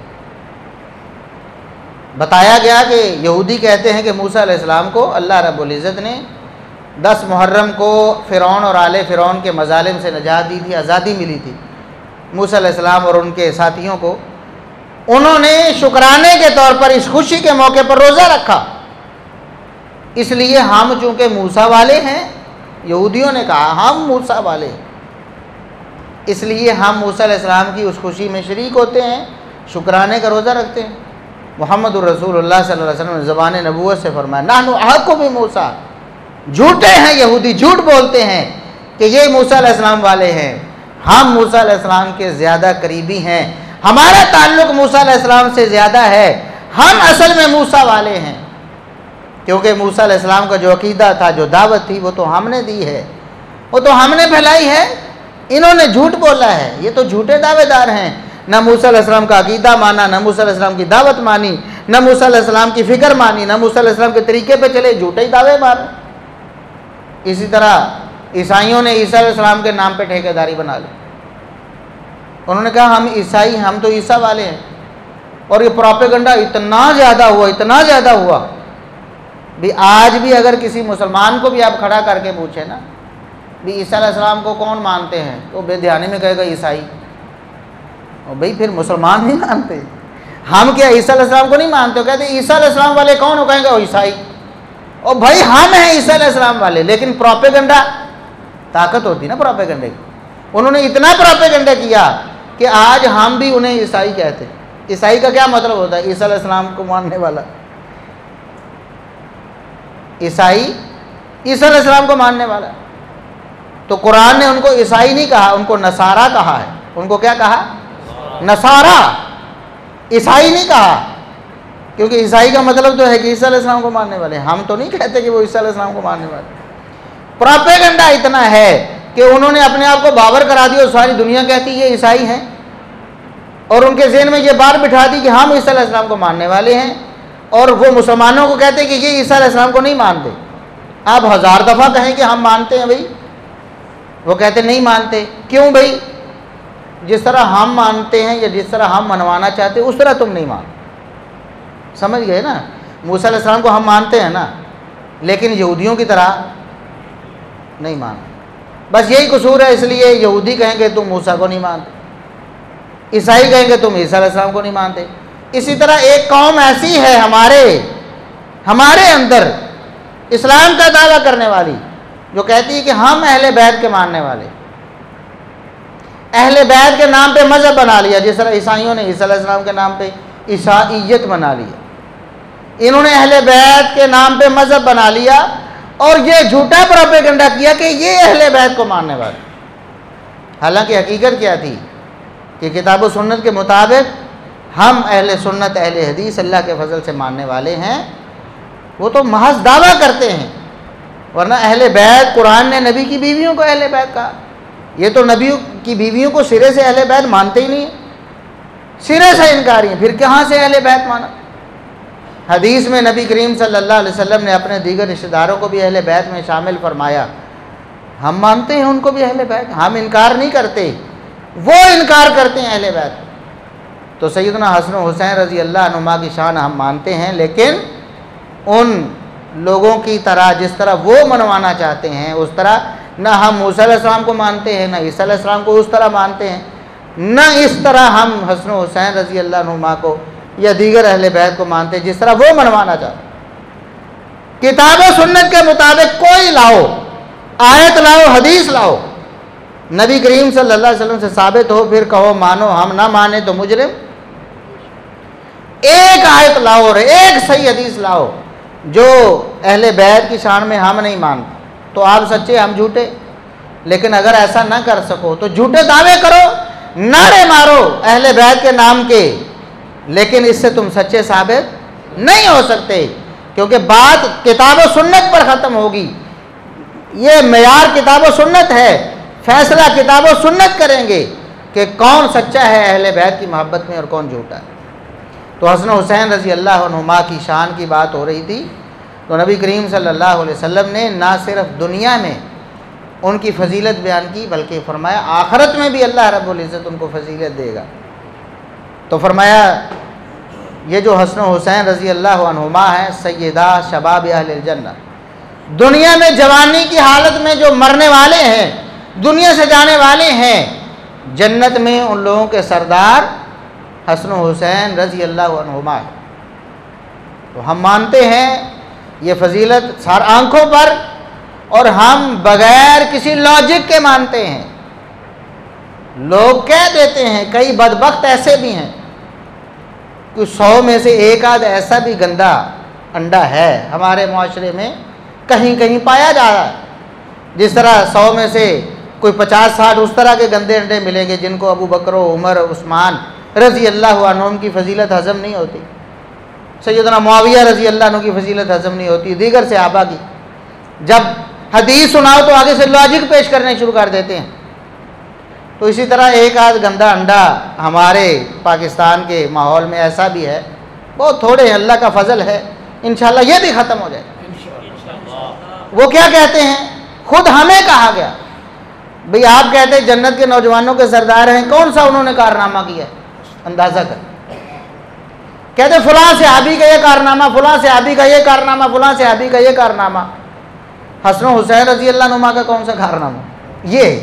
بتایا گیا کہ یہودی کہتے ہیں کہ موسیٰ علیہ السلام کو اللہ رب العزت نے 10 محرم کو فرعون اور آل فرعون کے مظالم سے نجات دی تھی، آزادی ملی تھی موسیٰ علیہ السلام اور ان کے ساتھیوں کو۔ انہوں نے شکرانے کے طور پر اس خوشی کے موقع پر روزہ رکھا، اس لیے ہم چونکہ موسیٰ والے ہیں، یہودیوں نے کہا ہم موسیٰ والے ہیں، اس لیے ہم موسیٰ علیہ السلام کی اس خوشی میں شریک ہوتے ہیں، شکرانے کا روزہ رکھتے ہیں۔ محمد الرسول اللہ صلی اللہ علیہ وسلم نے زبان نبوت سے فرمایا، نحن احق بموسیٰ، جھوٹے ہیں یہودی، جھوٹ بولتے ہیں کہ یہ موسیٰ علیہ السلام والے ہیں، ہم موسیٰ علیہ السلام کے زیادہ قریبی ہیں، ہمارا تعلق موسیٰ علیہ السلام سے زیادہ ہے، ہم اصل میں موسیٰ والے ہیں، کیونکہ موسیٰ علیہ السلام کا جو عقیدہ تھا، جو دعوت تھی، وہ تو ہم نے دی ہے، وہ تو ہم نے پھیلائی ہے، انہوں نے جھوٹ بولا ہے، یہ تو جھوٹے دعوے دار ہیں، نہ موسیٰ علیہ السلام کا عقیدہ مانا، نہ موسیٰ علیہ السلام کی دعوت مانی، نہ موسیٰ علیہ السلام کی فکر مانی، نہ موسیٰ علیہ السلام کے طریقے پہ چلے، جھوٹے دعوے مارے۔ اسی طرح عیسائیوں نے عیسیٰ علیہ السلام کے نام پہ ٹھیکیداری بنا لی، انہوں نے کہا ہم عیسائی، ہم تو عیسیٰ والے ہیں، اور یہ پروپیگنڈا اتنا زیادہ ہوا بھی آج بھی اگر کسی مسلمان کو بھی آپ کھڑا کر کے پوچھیں نا بھی عیسیٰ علیہ السلام کو کون مانتے ہیں، تو بے دھیانی میں کہے گا عیسائی، اور بھئی پھر مسلمان نہیں مانتے، ہم کیا عیسیٰ علیہ السلام کو نہیں مانتے؟ ہو کہتے ہیں عیسیٰ علیہ السلام والے کون ہو؟ کہیں گے وہ عیسائی، اور بھائی ہم ہیں عیسیٰ علیہ السلام والے، لیکن پروپیگنڈا، طاقت ہوتی نا پروپیگنڈے کی، انہوں نے اتنا پروپیگنڈا کیا کہ آج ہم بھی انہیں عیسائی کہتے ہیں۔ عیسائی کا کیا مطلب ہوتا ہے؟ عیسیٰ علیہ السلام کو ماننے والا، عیسائی عیسیٰ علیہ السلام کو ماننے والا۔ تو قرآن نے ان کو عیسائی نہیں کہا، ان کو نصارہ کہا ہے۔ ان کو کیا کہا؟ نصارہ، عیسائی نہیں کہا، کیونکہ عیسائی کا مطلب تو ہے کہ عیسیٰ علیہ السلام کو ماننے والے، ہم تو نہیں کہتے کہ وہ عیسیٰ علیہ السلام کو ماننے والے۔ پروپیگنڈا اتنا ہے کہ انہوں نے اپنے آپ کو باور کرا دیا، اور ساری دنیا کہتی یہ عیسائی ہیں، اور ان کے ذہن میں یہ بات بٹھا دی کہ ہم عیسیٰ علیہ السلام کو ماننے والے ہیں، اور وہ مسلمانوں کو کہتے کہ یہ عیسیٰ علیہ السلام کو نہیں مانتے۔ آپ 1000 دفعہ کہیں کہ ہم مانتے ہیں بھائی، وہ کہتے نہیں مانتے. کیوں بھائی؟ جس طرح ہم مانتے ہیں یا جس طرح ہم منوانا چاہتے ہیں اس طرح تم نہیں مانتے. سمجھ گئے نا؟ موسیٰ علیہ السلام کو ہم مانتے ہیں نا، لیکن یہودیوں کی طرح نہیں مانتے. بس یہی قصور ہے، اس لیے یہودی کہیں گے تم موسیٰ کو نہیں مانتے، عیسائی کہیں گے تم عیسیٰ علیہ السلام کو نہیں مانتے. اسی طرح ایک قوم ایسی ہے ہمارے اندر اسلام کا دعویٰ کرنے والی، جو کہتی ہے کہ ہم اہل بیت کے ماننے والے، اہل بیت کے نام پہ مذہب بنا لیا. جس طرح عیسائیوں نے عیسیٰ علیہ السلام کے نام پہ عیسائیت بنا لیا، انہوں نے اہل بیت کے نام پہ مذہب بنا لیا اور یہ جھوٹا پروپیگنڈا کیا کہ یہ اہل بیت کو ماننے والے. حالانکہ حقیقت کیا تھی کہ کتاب و سنت کے مطابق ہم اہل سنت اہل حدیث اللہ کے فضل سے ماننے والے ہیں. وہ تو محض دعویٰ کرتے ہیں، ورنہ اہل بیت، قرآن نے نبی کی بیویوں کو اہل بیت کہا. یہ تو نبی کی بیویوں کو سرے سے اہل بیت مانتے ہی نہیں، سرے سے انکاری ہیں، پھر کہاں سے اہل بیت مانا؟ حدیث میں نبی کریم صلی اللہ علیہ وسلم نے اپنے دیگر رشتہ داروں کو بھی اہل بیت میں شامل فرمایا. ہم مانتے ہیں ان کو بھی اہل بیت، ہم انکار نہیں کرتے، وہ انکار کرتے ہیں اہل بیت. تو سیدنا حسن و حسین رضی اللہ عنہما کی شان ہم مانتے ہیں، لیکن ان لوگوں کی طرح جس طرح وہ منوانا چاہتے ہیں اس طرح نہ ہم موسیٰ علیہ السلام کو مانتے ہیں، نہ عیسیٰ علیہ السلام کو اس طرح مانتے ہیں، نہ اس طرح ہم حسن و حسین رضی اللہ عنہما کو یا دیگر اہل بیت کو مانتے ہیں جس طرح وہ منوانا چاہتے ہیں. کتاب و سنت کے مطابق کوئی لاؤ، آیت لاؤ، حدیث لاؤ، نبی کریم صلی اللہ علیہ وسلم سے ثابت ہو، پھر کہو مانو، ہم نہ مانے تو مجرم. ایک آیت لاؤ اور ایک صحیح حدیث لاؤ جو اہل بیت کی شان میں ہم نہیں مانتے، تو آپ سچے، ہم جھوٹے. لیکن اگر ایسا نہ کر سکو تو جھوٹے دعوے کرو، نعرے مارو اہل بیت کے نام کے، لیکن اس سے تم سچے ثابت نہیں ہو سکتے، کیونکہ بات کتاب و سنت پر ختم ہوگی. یہ معیار کتاب و سنت ہے، فیصلہ کتاب و سنت کریں گے کہ کون سچا ہے اہل بیت کی محبت میں اور کون جھوٹا ہے. تو حسن حسین رضی اللہ عنہما کی شان کی بات ہو رہی تھی، تو نبی کریم صلی اللہ علیہ وسلم نے نہ صرف دنیا میں ان کی فضیلت بیان کی، بلکہ فرمایا آخرت میں بھی اللہ رب العزت ان کو فضیلت دے گا. تو فرمایا یہ جو حسن حسین رضی اللہ عنہما ہیں سیدہ شباب اہل الجنہ، دنیا میں جوانی کی حالت میں جو مرنے والے ہیں، دنیا سے جانے والے ہیں، جنت میں ان لوگوں کے سردار حسن حسین رضی اللہ عنہما ہے. تو ہم مانتے ہیں یہ فضیلت سار آنکھوں پر، اور ہم بغیر کسی لاجک کے مانتے ہیں. لوگ کہہ دیتے ہیں، کئی بدبخت ایسے بھی ہیں کہ 100 میں سے ایک آدھ ایسا بھی گندا انڈا ہے ہمارے معاشرے میں کہیں کہیں پایا جا رہا ہے. جس طرح 100 میں سے کوئی 50-60 اس طرح کے گندے انڈے ملیں گے جن کو ابو بکر و عمر عثمان رضی اللہ عنہم کی فضیلت ہضم نہیں ہوتی، سیدنا معاویہ رضی اللہ عنہ کی فضیلت ہضم نہیں ہوتی، دیگر صحابہ کی. جب حدیث سناؤ تو آگے سے لاجک پیش کرنے شروع کر دیتے ہیں. تو اسی طرح ایک آدھ گندا انڈا ہمارے پاکستان کے ماحول میں ایسا بھی ہے، بہت تھوڑے ہیں، اللہ کا فضل ہے، انشاءاللہ یہ بھی ختم ہو جائے. وہ کیا کہتے ہیں؟ خود ہمیں کہا گیا بھئی آپ کہتے ہیں جنت کے نوجوانوں کے سردار ہیں، کون سا انہوں نے کارنامہ کیا ہے؟ اندازہ کر. کہتے فلاں صحابی کا یہ کارنامہ، فلاں صحابی کا یہ کارنامہ، فلاں صحابی کا یہ کارنامہ. حسن حسین رضی اللہ عنہما کا کون سا کارنامہ؟ یہ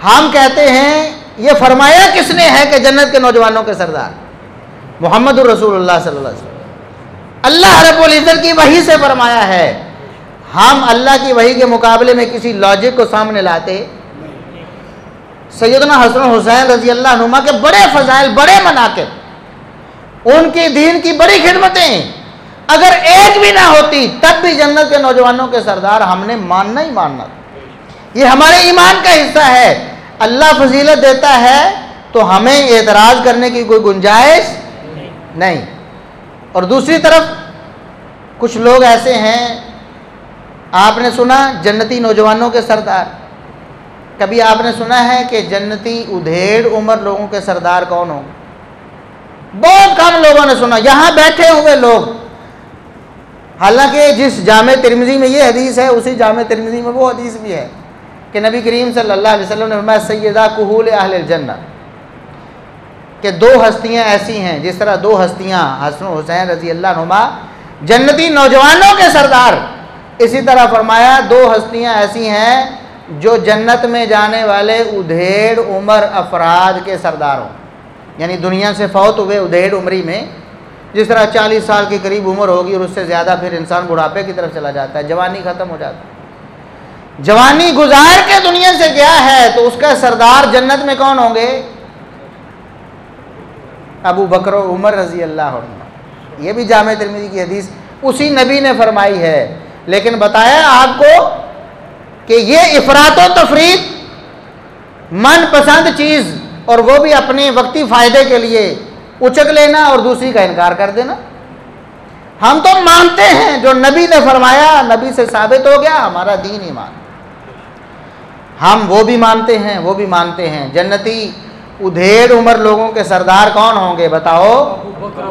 ہم کہتے ہیں یہ فرمایا کس نے ہے کہ جنت کے نوجوانوں کے سردار محمد الرسول اللہ صلی اللہ علیہ وسلم، اللہ رب العزت کی وحی سے فرمایا ہے. ہم اللہ کی وحی کے مقابلے میں کسی لاجک کو سامنے لاتے. سیدنا حسن حسین رضی اللہ عنہما کے بڑے فضائل، بڑے مناقب، ان کی دین کی بڑی خدمتیں اگر ایک بھی نہ ہوتی تب بھی جنت کے نوجوانوں کے سردار ہم نے ماننا ہی ماننا. یہ ہمارے ایمان کا حصہ ہے. اللہ فضیلت دیتا ہے تو ہمیں اعتراض کرنے کی کوئی گنجائش نہیں. اور دوسری طرف کچھ لوگ ایسے ہیں، آپ نے سنا جنتی نوجوانوں کے سردار، کبھی آپ نے سنا ہے کہ جنتی ادھیڑ عمر لوگوں کے سردار کون ہوں؟ بہت کم لوگوں نے سنا. یہاں بیٹھے ہوئے لوگ حالانکہ جس جامع ترمذی میں یہ حدیث ہے اسی جامع ترمذی میں وہ حدیث بھی ہے کہ نبی کریم صلی اللہ علیہ وسلم نے فرمایا سیدہ کہول اہل الجنہ، کہ دو ہستیاں ایسی ہیں جس طرح دو ہستیاں حسن و حسین رضی اللہ عنہما جنتی نوجوانوں کے سردار، اسی طرح فرمایا دو ہستیاں ایسی ہیں جو جنت میں جانے والے ادھیڑ عمر افراد کے سردار ہوں، یعنی دنیا سے فوت ہوئے ادھیڑ عمری میں، جس طرح 40 سال کے قریب عمر ہوگی اور اس سے زیادہ پھر انسان بڑھاپے کی طرف چلا جاتا ہے، جوانی ختم ہو جاتا ہے، جوانی گزار کے دنیا سے گیا ہے تو اس کا سردار جنت میں کون ہوں گے؟ ابو بکر و عمر رضی اللہ عنہ۔ یہ بھی جامع ترمذی کی حدیث اسی نبی نے فرمائی ہے، لیکن بتایا آپ کو کہ یہ افراط و تفریط من پسند چیز اور وہ بھی اپنے وقتی فائدے کے لیے اچک لینا اور دوسری کا انکار کر دینا۔ ہم تو مانتے ہیں جو نبی نے فرمایا، نبی سے ثابت ہو گیا، ہمارا دین ایمان، ہم وہ بھی مانتے ہیں، وہ بھی مانتے ہیں۔ جنتی ادھیڑ عمر لوگوں کے سردار کون ہوں گے بتاؤ؟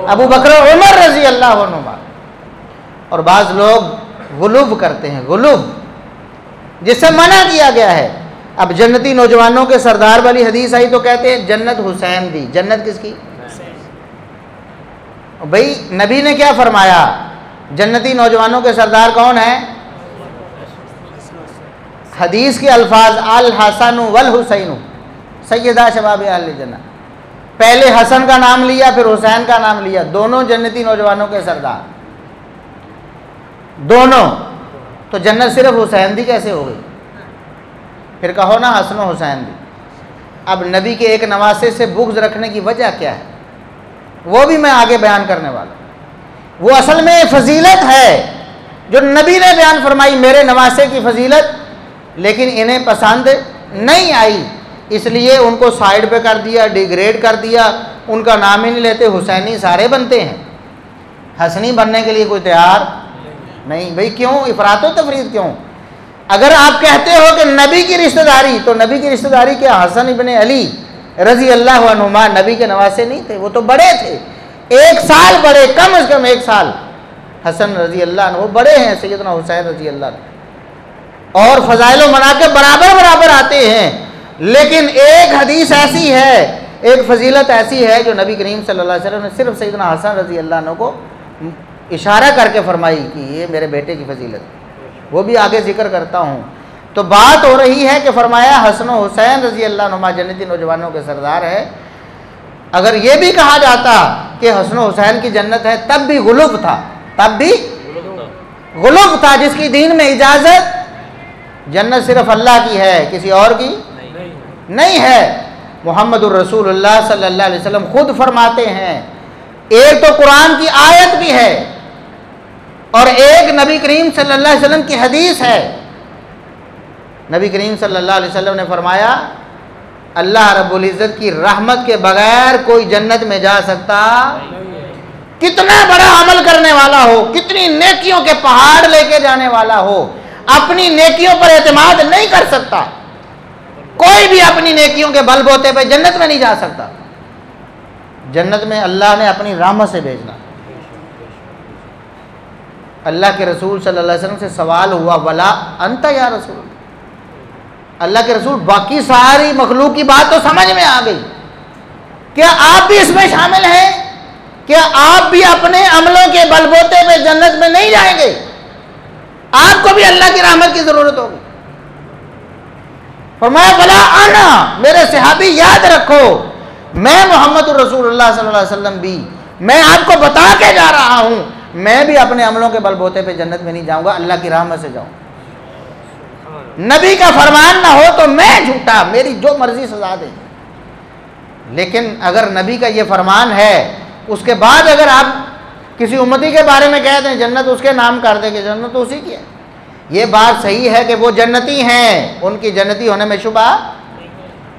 ابو بکر و عمر رضی اللہ عنہما۔ اور بعض لوگ غلو کرتے ہیں، غلو جس سے منع کیا گیا ہے۔ اب جنتی نوجوانوں کے سردار والی حدیث آئی تو کہتے ہیں جنت حسین دی، جنت کس کی؟ بھئی نبی نے کیا فرمایا؟ جنتی نوجوانوں کے سردار کون ہیں؟ حدیث کے الفاظ الحسن والحسین سیدہ شباب اہل جنہ، پہلے حسن کا نام لیا پھر حسین کا نام لیا، دونوں جنتی نوجوانوں کے سردار، دونوں۔ تو جنت صرف حسین دی کیسے ہو گئی؟ پھر کہو نا حسن و حسین دی۔ اب نبی کے ایک نواسے سے بغض رکھنے کی وجہ کیا ہے وہ بھی میں آگے بیان کرنے والا ہوں۔ وہ اصل میں فضیلت ہے جو نبی نے بیان فرمائی، میرے نواسے کی فضیلت، لیکن انہیں پسند نہیں آئی، اس لیے ان کو سائیڈ پہ کر دیا، ڈیگریڈ کر دیا، ان کا نام ہی نہیں لیتے، حسینی سارے بنتے ہیں، حسنی بننے کے لیے کوئی تیار نہیں۔ بھئی کیوں افراط و تفریط کیوں؟ اگر آپ کہتے ہو کہ نبی کی رشتہ داری، تو نبی کی رشتہ داری کیا حسن ابن علی رضی اللہ عنہما نبی کے نواسے نہیں تھے؟ وہ تو بڑے تھے، 1 سال بڑے، کم از کم 1 سال۔ حسن رضی اللہ عنہ وہ بڑے ہیں سیدنا حسین رضی اللہ عنہ، اور فضائل و مناقب برابر برابر آتے ہیں، لیکن ایک حدیث ایسی ہے، ایک فضیلت ایسی ہے جو نبی کریم صلی اللہ علیہ وسلم نے صرف سیدنا حسن رضی اللہ عنہ کو اشارہ کر کے فرمائی کہ یہ میرے بیٹے کی فضیلت، وہ بھی آگے ذکر کرتا ہوں۔ تو بات ہو رہی ہے کہ فرمایا حسن و حسین رضی اللہ عنہما جنتی نوجوانوں کے سردار ہے۔ اگر یہ بھی کہا جاتا کہ حسن و حسین کی جنت ہے تب بھی غلو تھا، تب بھی غلو تھا، جس کی دین میں اجازت جنت صرف اللہ کی ہے، کسی اور کی نہیں ہے۔ محمد الرسول اللہ صلی اللہ علیہ وسلم خود فرماتے ہیں، ایک تو قرآن کی آیت بھی ہے اور ایک نبی کریم صلی اللہ علیہ وسلم کی حدیث ہے۔ نبی کریم صلی اللہ علیہ وسلم نے فرمایا اللہ رب العزت کی رحمت کے بغیر کوئی جنت میں جا سکتا، کتنا بڑا عمل کرنے والا ہو، کتنی نیکیوں کے پہاڑ لے کے جانے والا ہو، اپنی نیکیوں پر اعتماد نہیں کر سکتا، کوئی بھی اپنی نیکیوں کے بل بوتے پہ جنت میں نہیں جا سکتا۔ جنت میں اللہ نے اپنی رحمت سے بھیجنا۔ اللہ کے رسول صلی اللہ علیہ وسلم سے سوال ہوا ولا انت یا رسول، اللہ کے رسول باقی ساری مخلوق کی بات تو سمجھ میں آ گئی، کیا آپ بھی اس میں شامل ہیں؟ کیا آپ بھی اپنے عملوں کے بل بوتے پہ جنت میں نہیں جائیں گے؟ آپ کو بھی اللہ کی رحمت کی ضرورت ہوگی۔ فرمایا بلا انا، میرے صحابی یاد رکھو، میں محمد الرسول اللہ صلی اللہ علیہ وسلم بھی، میں آپ کو بتا کے جا رہا ہوں، میں بھی اپنے عملوں کے بل بوتے پہ جنت میں نہیں جاؤں گا، اللہ کی رحمت سے جاؤں۔ نبی کا فرمان نہ ہو تو میں جھوٹا، میری جو مرضی سزا دے، لیکن اگر نبی کا یہ فرمان ہے، اس کے بعد اگر آپ کسی امتی کے بارے میں کہہ دیں جنت اس کے نام کر دیں کہ جنت تو اسی کی ہے، یہ بات صحیح ہے کہ وہ جنتی ہیں، ان کی جنتی ہونے میں شبہ۔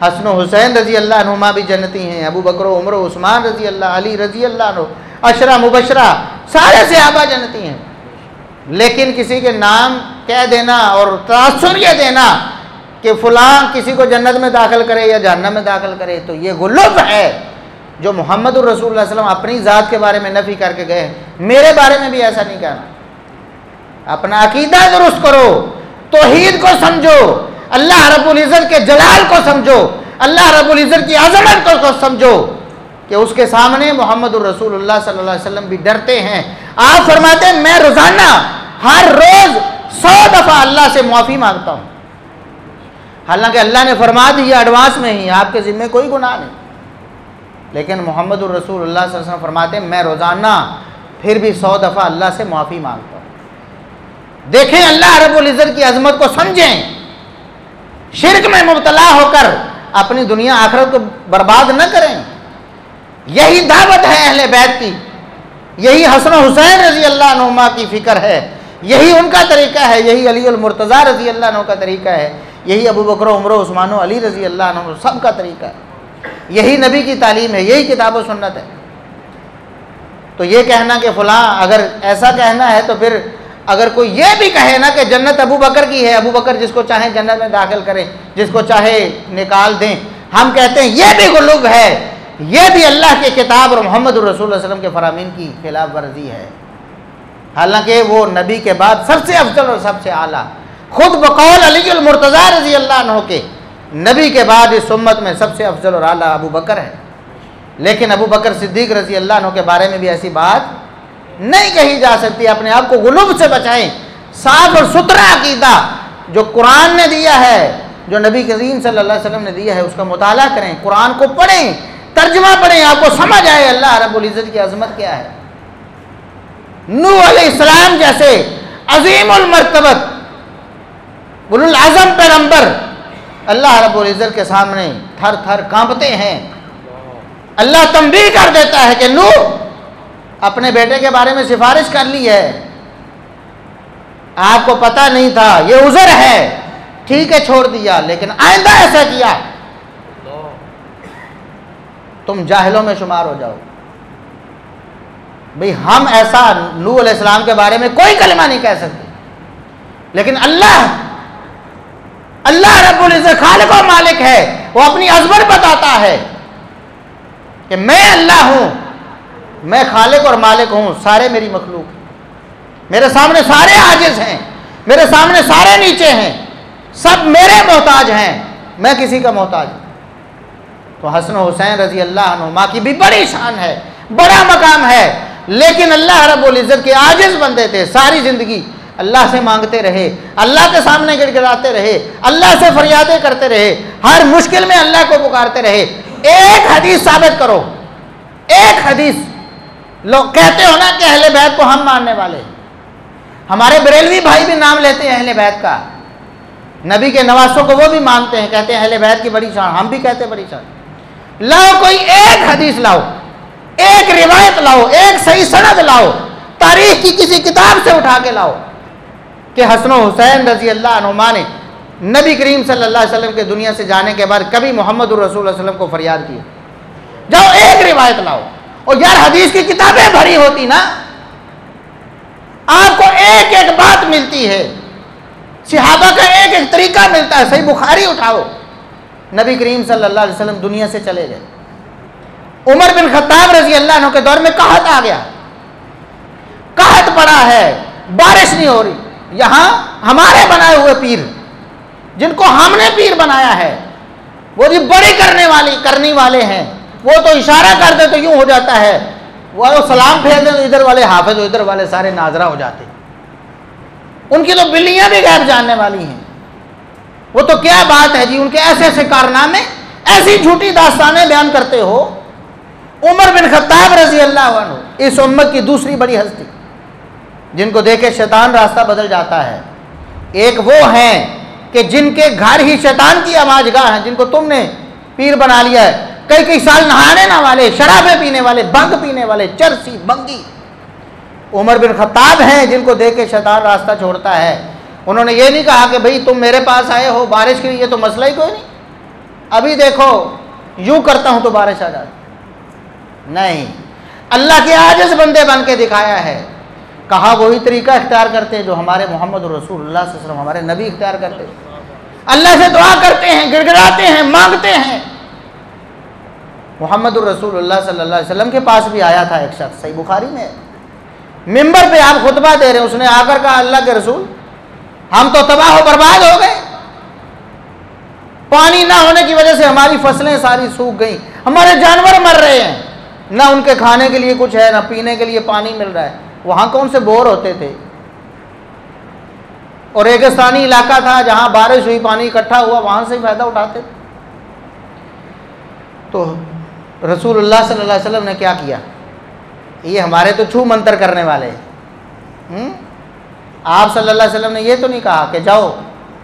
حسن و حسین رضی اللہ عنہما بھی جنتی ہیں، ابو بکر و عمر و عثمان رضی اللہ، علی رضی اللہ عنہ، عشرہ مبشرہ، سارے صحابہ جنتی ہیں، لیکن کسی کے نام کہہ دینا اور تاثر یہ دینا کہ فلاں کسی کو جنت میں داخل کرے یا جہنم میں داخل کرے، تو یہ غلو ہے جو محمد الرسول اللہ صلی اللہ علیہ وسلم اپنی ذات کے بارے میں نفی کر کے گئے ہیں۔ میرے بارے میں بھی ایسا نہیں کہنا، اپنا عقیدہ درست کرو، توحید کو سمجھو، اللہ رب العزت کے جلال کو سمجھو، اللہ رب العزت کی عظمت کو سمجھو کہ اس کے سامنے محمد الرسول اللہ صلی اللہ علیہ وسلم بھی ڈرتے ہیں۔ آپ فرماتے ہیں میں روزانہ ہر روز 100 دفعہ اللہ سے معافی مانگتا ہوں، حالانکہ اللہ نے فرما دیا ایڈوانس میں ہی آپ کے ذمہ کوئی گناہ نہیں، لیکن محمد الرسول اللہ صلی اللہ علیہ وسلم فرماتے ہیں میں روزانہ پھر بھی 100 دفعہ اللہ سے معافی مانگتا ہوں۔ دیکھیں اللہ رب العزت کی عظمت کو سمجھیں، شرک میں مبتلا ہو کر اپنی دنیا آخرت کو برباد نہ کریں۔ یہی دعوت ہے اہل بیت کی، یہی حسن و حسین رضی اللہ عنہما کی فکر ہے، یہی ان کا طریقہ ہے، یہی علی المرتضیٰ رضی اللہ عنہ کا طریقہ ہے، یہی ابو بکر و عمر و عثمان و علی رضی اللہ عنہ سب کا طریقہ ہے، یہی نبی کی تعلیم ہے، یہی کتاب و سنت ہے۔ تو یہ کہنا کہ فلاں اگر ایسا کہنا ہے تو پھر اگر کوئی یہ بھی کہے نا کہ جنت ابو بکر کی ہے، ابو بکر جس کو چاہیں جنت میں داخل کریں، جس کو چاہے نکال دیں، ہم کہتے ہیں یہ بھی غلو ہے، یہ بھی اللہ کی کتاب اور محمد الرسول صلی اللہ علیہ وسلم کے فرامین کی خلاف ورزی ہے، حالانکہ وہ نبی کے بعد سب سے افضل اور سب سے اعلیٰ، خود بقول علی المرتضیٰ رضی اللہ عنہ کے نبی کے بعد اس امت میں سب سے افضل اور اعلیٰ ابو بکر ہے، لیکن ابو بکر صدیق رضی اللہ عنہ کے بارے میں بھی ایسی بات نہیں کہی جا سکتی۔ اپنے آپ کو غلوب سے بچائیں، صاف اور ستھرا عقیدہ جو قرآن نے دیا ہے، جو نبی کریم صلی اللہ علیہ وسلم نے دیا ہے، اس کا مطالعہ کریں، قرآن کو پڑھیں، ترجمہ پڑھیں، آپ کو سمجھ آئے اللہ رب العزت کی عظمت کیا ہے۔ نوح علیہ السلام جیسے عظیم المرتبت اولو العزم پیغمبر اللہ رب العزت کے سامنے تھر تھر کانپتے ہیں۔ اللہ تنبیہ کر دیتا ہے کہ نوح اپنے بیٹے کے بارے میں سفارش کر لی ہے، آپ کو پتہ نہیں تھا، یہ عذر ہے، ٹھیک ہے چھوڑ دیا، لیکن آئندہ ایسا کیا تم جاہلوں میں شمار ہو جاؤ۔ بھئی ہم ایسا نوح علیہ السلام کے بارے میں کوئی کلمہ نہیں کہہ سکتے، لیکن اللہ رب العزت خالق و مالک ہے، وہ اپنی عظمت بتاتا ہے کہ میں اللہ ہوں، میں خالق اور مالک ہوں، سارے میری مخلوق ہیں، میرے سامنے سارے عاجز ہیں، میرے سامنے سارے نیچے ہیں، سب میرے محتاج ہیں، میں کسی کا محتاج ہوں۔ تو حسن و حسین رضی اللہ عنہما کی بھی بڑی شان ہے، بڑا مقام ہے، لیکن اللہ رب العزت کے عاجز بندے تھے، ساری زندگی اللہ سے مانگتے رہے، اللہ کے سامنے گڑ گڑاتے رہے، اللہ سے فریادیں کرتے رہے، ہر مشکل میں اللہ کو پکارتے رہے۔ ایک حدیث ثابت کرو، ایک حدیث، لوگ کہتے ہو نا کہ اہل بیت کو ہم ماننے والے، ہمارے بریلوی بھائی بھی نام لیتے ہیں اہل بیت کا، نبی کے نواسوں کو وہ بھی مانتے ہیں، کہتے ہیں اہل بیت کی بڑی شان، ہم بھی کہتے ہیں بڑی شان۔ لاؤ کوئی ایک حدیث لاؤ، ایک روایت لاؤ، ایک صحیح سند لاؤ، تاریخ کی کسی کتاب سے اٹھا کے لاؤ کہ حسن و حسین رضی اللہ عنہما نے نبی کریم صلی اللہ علیہ وسلم کے دنیا سے جانے کے بعد کبھی محمد الرسول صلی اللہ علیہ وسلم کو فریاد کی۔ جاؤ ایک روایت لاؤ، اور یار حدیث کی کتابیں بھری ہوتی نا، آپ کو ایک ایک بات ملتی ہے، صحابہ کا ایک ایک طریقہ ملتا ہے۔ صحیح بخاری اٹھاؤ، نبی کریم صلی اللہ علیہ وسلم دنیا سے چلے گئے، عمر بن خطاب رضی اللہ عنہ کے دور میں قحط آ گیا، قحط پڑا ہے، بارش نہیں ہو رہی، یہاں ہمارے بنائے ہوئے پیر جن کو ہم نے پیر بنایا ہے، وہ بھی بڑی کرنے والے ہیں، وہ تو اشارہ کر دے تو یوں ہو جاتا ہے، وہ سلام پھیر دیں تو ادھر والے حافظ ادھر والے سارے ناظرہ ہو جاتے، ان کی تو بلیاں بھی غیب جاننے والی ہیں، وہ تو کیا بات ہے جی، ان کے ایسے ایسے کارنامے، ایسی جھوٹی داستانیں بیان کرتے ہو۔ عمر بن خطاب رضی اللہ عنہ اس امت کی دوسری بڑی ہستی، جن کو دیکھ کے شیطان راستہ بدل جاتا ہے۔ ایک وہ ہیں کہ جن کے گھر ہی شیطان کی آماج گاہ ہیں، جن کو تم نے پیر بنا لیا ہے، کئی سال نہانے نہ والے، شرابیں پینے والے، بھنگ پینے والے، چرسی بنگی عمر بن خطاب ہیں، جن کو دیکھ کے شیطان راستہ چھوڑتا ہے۔ انہوں نے یہ نہیں کہا کہ بھئی تم میرے پاس آئے ہو بارش کے لیے، یہ تو مسئلہ ہی کوئی نہیں، ابھی دیکھو یوں کرتا ہوں تو بارش آ جاتی، نہیں، اللہ کے عاجز بندے بن کے دکھایا ہے۔ کہا وہی طریقہ اختیار کرتے ہیں جو ہمارے محمد رسول اللہ صلی اللہ علیہ وسلم ہمارے نبی اختیار کرتے ہیں، اللہ سے دعا کرتے ہیں، گڑ گڑاتے ہیں، مانگتے ہیں۔ محمد الرسول اللہ صلی اللہ علیہ وسلم کے پاس بھی آیا تھا ایک شخص، صحیح بخاری میں، منبر پہ آپ خطبہ دے رہے ہیں، اس نے آ کر کہا اللہ کے رسول ہم تو تباہ و برباد ہو گئے، پانی نہ ہونے کی وجہ سے ہماری فصلیں ساری سوکھ گئیں، ہمارے جانور مر رہے ہیں، نہ ان کے کھانے کے لیے کچھ ہے، نہ پینے کے لیے پانی مل رہا ہے۔ وہاں کون سے بور ہوتے تھے، اور ریگستانی علاقہ تھا، جہاں بارش ہوئی پانی اکٹھا ہوا وہاں سے فائدہ اٹھاتے تھے۔ تو رسول اللہ صلی اللہ علیہ وسلم نے کیا کیا، یہ ہمارے تو چھو منتر کرنے والے ہیں، آپ صلی اللہ علیہ وسلم نے یہ تو نہیں کہا کہ جاؤ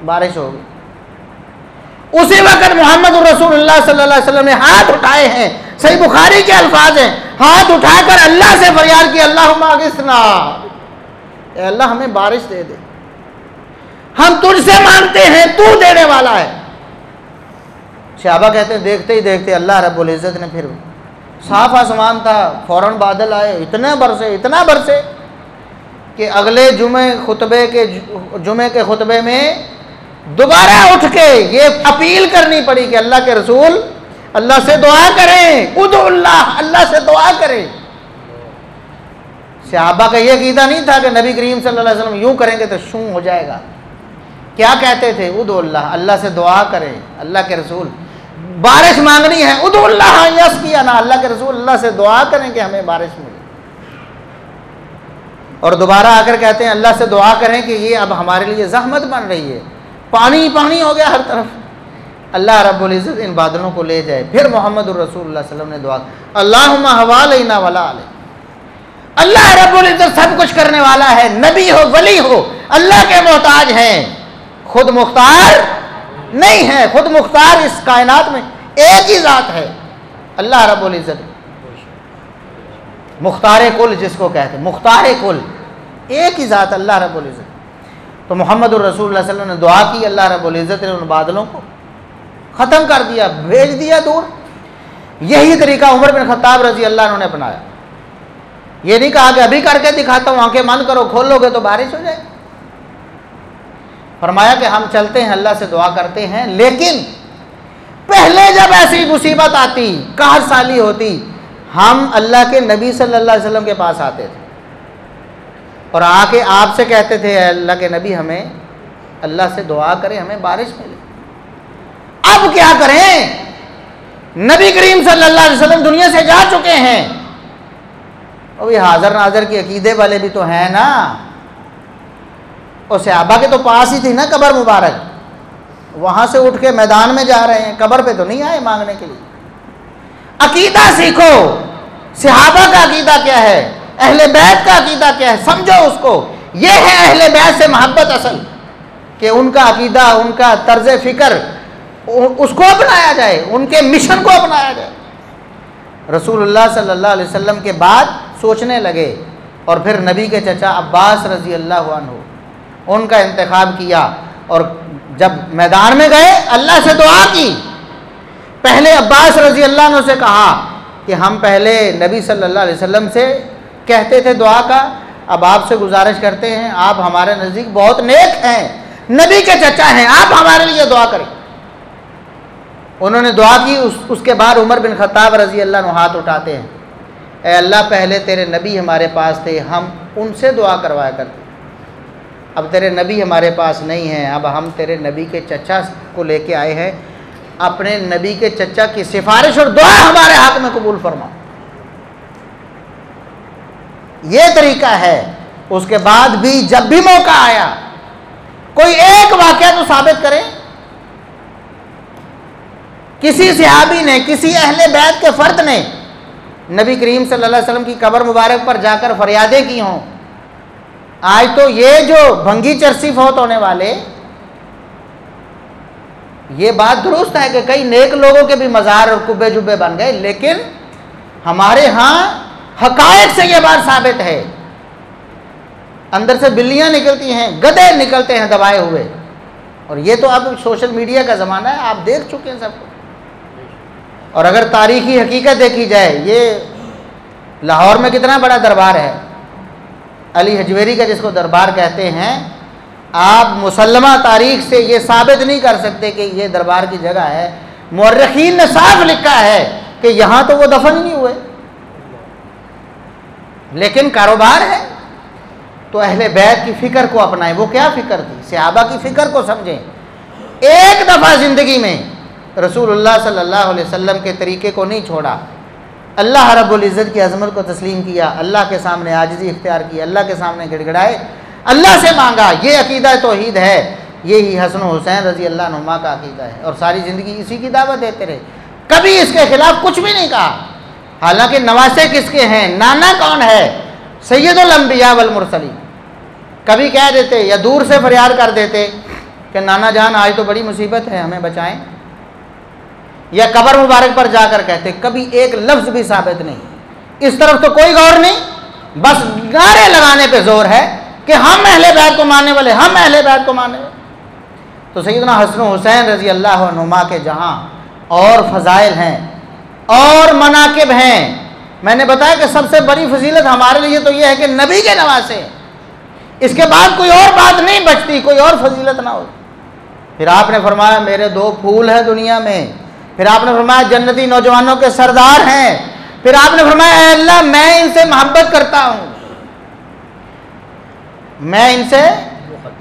بارش ہوگی۔ اسی وقت محمد الرسول اللہ صلی اللہ علیہ وسلم نے ہاتھ اٹھائے ہیں، صحیح بخاری کے الفاظ ہیں، ہاتھ اٹھا کر اللہ سے فریاد کی، اللہم اغثنا، اے اللہ ہمیں بارش دے دے، ہم تجھ سے مانگتے ہیں، تو دینے والا ہے۔ صحابہ کہتے ہیں دیکھتے ہی دیکھتے اللہ رب العزت نے پھر، صاف آسمان تھا، فوراً بادل آئے، اتنا برسے کہ اگلے جمعے کے خطبے میں دوبارہ اٹھ کے یہ اپیل کرنی پڑی کہ اللہ کے رسول اللہ سے دعا کریں، ادعو اللہ سے دعا کریں۔ صحابہ کا یہ عقیدہ نہیں تھا کہ نبی کریم صلی اللہ علیہ وسلم یوں کریں گے تو شوں ہو جائے گا، کیا کہتے تھے، ادعو اللہ سے دعا کریں، اللہ کے رسول بارش مانگنی ہے، ادعو اللہ یسقینا، اللہ کے رسول اللہ سے دعا کریں کہ ہمیں بارش ملے۔ اور دوبارہ آ کر کہتے ہیں اللہ سے دعا کریں کہ یہ اب ہمارے لیے زحمت بن رہی ہے، پانی پانی ہو گیا ہر طرف، اللہ رب العزت ان بادلوں کو لے جائے۔ پھر محمد الرسول اللہ صلی اللہ علیہ وسلم نے دعا، اللہم حوالینا ولا علیہ، اللہ رب العزت سب کچھ کرنے والا ہے، نبی ہو ولی ہو اللہ کے محتاج ہیں، خود مختار نہیں ہے، خود مختار اس کائنات میں ایک ہی ذات ہے، اللہ رب العزت، مختار کل جس کو کہتے ہیں، مختار کل ایک ہی ذات اللہ رب العزت۔ تو محمد الرسول اللہ صلی اللہ علیہ وسلم نے دعا کی، اللہ رب العزت نے ان بادلوں کو ختم کر دیا، بھیج دیا دور۔ یہی طریقہ عمر بن خطاب رضی اللہ عنہ نے اپنایا، یہ نہیں کہا کہ ابھی کر کے دکھاتا ہوں، آنکھیں بند کرو، کھول لو گے تو بارش ہو جائے، فرمایا کہ ہم چلتے ہیں اللہ سے دعا کرتے ہیں، لیکن پہلے جب ایسی مصیبت آتی، قحط سالی ہوتی، ہم اللہ کے نبی صلی اللہ علیہ وسلم کے پاس آتے تھے اور آ کے آپ سے کہتے تھے اے اللہ کے نبی ہمیں اللہ سے دعا کریں، ہمیں بارش ملے۔ اب کیا کریں، نبی کریم صلی اللہ علیہ وسلم دنیا سے جا چکے ہیں، اور یہ حاضر ناظر کے عقیدے والے بھی تو ہیں نا، اور صحابہ کے تو پاس ہی تھی نا قبر مبارک، وہاں سے اٹھ کے میدان میں جا رہے ہیں، قبر پہ تو نہیں آئے مانگنے کے لیے۔ عقیدہ سیکھو، صحابہ کا عقیدہ کیا ہے، اہل بیت کا عقیدہ کیا ہے، سمجھو اس کو، یہ ہے اہل بیت سے محبت اصل، کہ ان کا عقیدہ، ان کا طرز فکر اس کو اپنایا جائے، ان کے مشن کو اپنایا جائے۔ رسول اللہ صلی اللہ علیہ وسلم کے بعد سوچنے لگے، اور پھر نبی کے چچا عباس رضی اللہ عنہ ان کا انتخاب کیا، اور جب میدان میں گئے اللہ سے دعا کی۔ پہلے عباس رضی اللہ عنہ سے کہا کہ ہم پہلے نبی صلی اللہ علیہ وسلم سے کہتے تھے دعا کا، اب آپ سے گزارش کرتے ہیں، آپ ہمارے نزدیک بہت نیک ہیں، نبی کے چچا ہیں، آپ ہمارے لیے دعا کریں۔ انہوں نے دعا کی، اس کے بعد عمر بن خطاب رضی اللہ عنہ ہاتھ اٹھاتے ہیں، اے اللہ پہلے تیرے نبی ہمارے پاس تھے، ہم ان سے دعا کروایا کرتے، اب تیرے نبی ہمارے پاس نہیں ہیں، اب ہم تیرے نبی کے چچا کو لے کے آئے ہیں، اپنے نبی کے چچا کی سفارش اور دعا ہمارے حق میں قبول فرما۔ یہ طریقہ ہے۔ اس کے بعد بھی جب بھی موقع آیا، کوئی ایک واقعہ تو ثابت کرے، کسی صحابی نے، کسی اہل بیت کے فرد نے نبی کریم صلی اللہ علیہ وسلم کی قبر مبارک پر جا کر فریادیں کی ہوں۔ آج تو یہ جو بھنگی چرسی فوت ہونے والے، یہ بات درست ہے کہ کئی نیک لوگوں کے بھی مزار اور کبے جبے بن گئے، لیکن ہمارے ہاں حقائق سے یہ بات ثابت ہے، اندر سے بلیاں نکلتی ہیں، گدھے نکلتے ہیں دبائے ہوئے، اور یہ تو اب سوشل میڈیا کا زمانہ ہے، آپ دیکھ چکے ہیں سب کو۔ اور اگر تاریخی حقیقت دیکھی جائے، یہ لاہور میں کتنا بڑا دربار ہے، علی حجویری کا جس کو دربار کہتے ہیں، آپ مسلمہ تاریخ سے یہ ثابت نہیں کر سکتے کہ یہ دربار کی جگہ ہے۔ مورخین نے صاف لکھا ہے کہ یہاں تو وہ دفن ہی نہیں ہوئے، لیکن کاروبار ہے، تو اہل بیت کی فکر کو اپنائیں. وہ کیا فکر تھی؟ صحابہ کی فکر کو سمجھیں. ایک دفعہ زندگی میں رسول اللہ صلی اللہ علیہ وسلم کے طریقے کو نہیں چھوڑا. اللہ رب العزت کی عظمت کو تسلیم کیا, اللہ کے سامنے عاجزی اختیار کی, اللہ کے سامنے گڑ گڑائے, اللہ سے مانگا. یہ عقیدہ توحید ہے. یہی حسن و حسین رضی اللہ عنہما کا عقیدہ ہے, اور ساری زندگی اسی کی دعوت دیتے رہے. کبھی اس کے خلاف کچھ بھی نہیں کہا. حالانکہ نواسے کس کے ہیں, نانا کون ہے؟ سید الانبیاء والمرسلین. کبھی کہہ دیتے یا دور سے فریاد کر دیتے کہ نانا جان آج تو بڑی مصیبت ہے, ہمیں بچائیں, یا قبر مبارک پر جا کر کہتے. کبھی ایک لفظ بھی ثابت نہیں. اس طرف تو کوئی غور نہیں, بس نعرے لگانے پہ زور ہے کہ ہم اہل بیت کو ماننے والے, ہم اہل بیت کو ماننے والے. تو سیدنا حسن و حسین رضی اللہ عنہما کے جہاں اور فضائل ہیں اور مناقب ہیں. میں نے بتایا کہ سب سے بڑی فضیلت ہمارے لیے تو یہ ہے کہ نبی کے نواسے, اس کے بعد کوئی اور بات نہیں بچتی, کوئی اور فضیلت نہ ہو. پھر آپ نے فرمایا میرے 2 پھول ہیں دنیا میں. پھر آپ نے فرمایا جنتی نوجوانوں کے سردار ہیں. پھر آپ نے فرمایا اے اللہ میں ان سے محبت کرتا ہوں, میں ان سے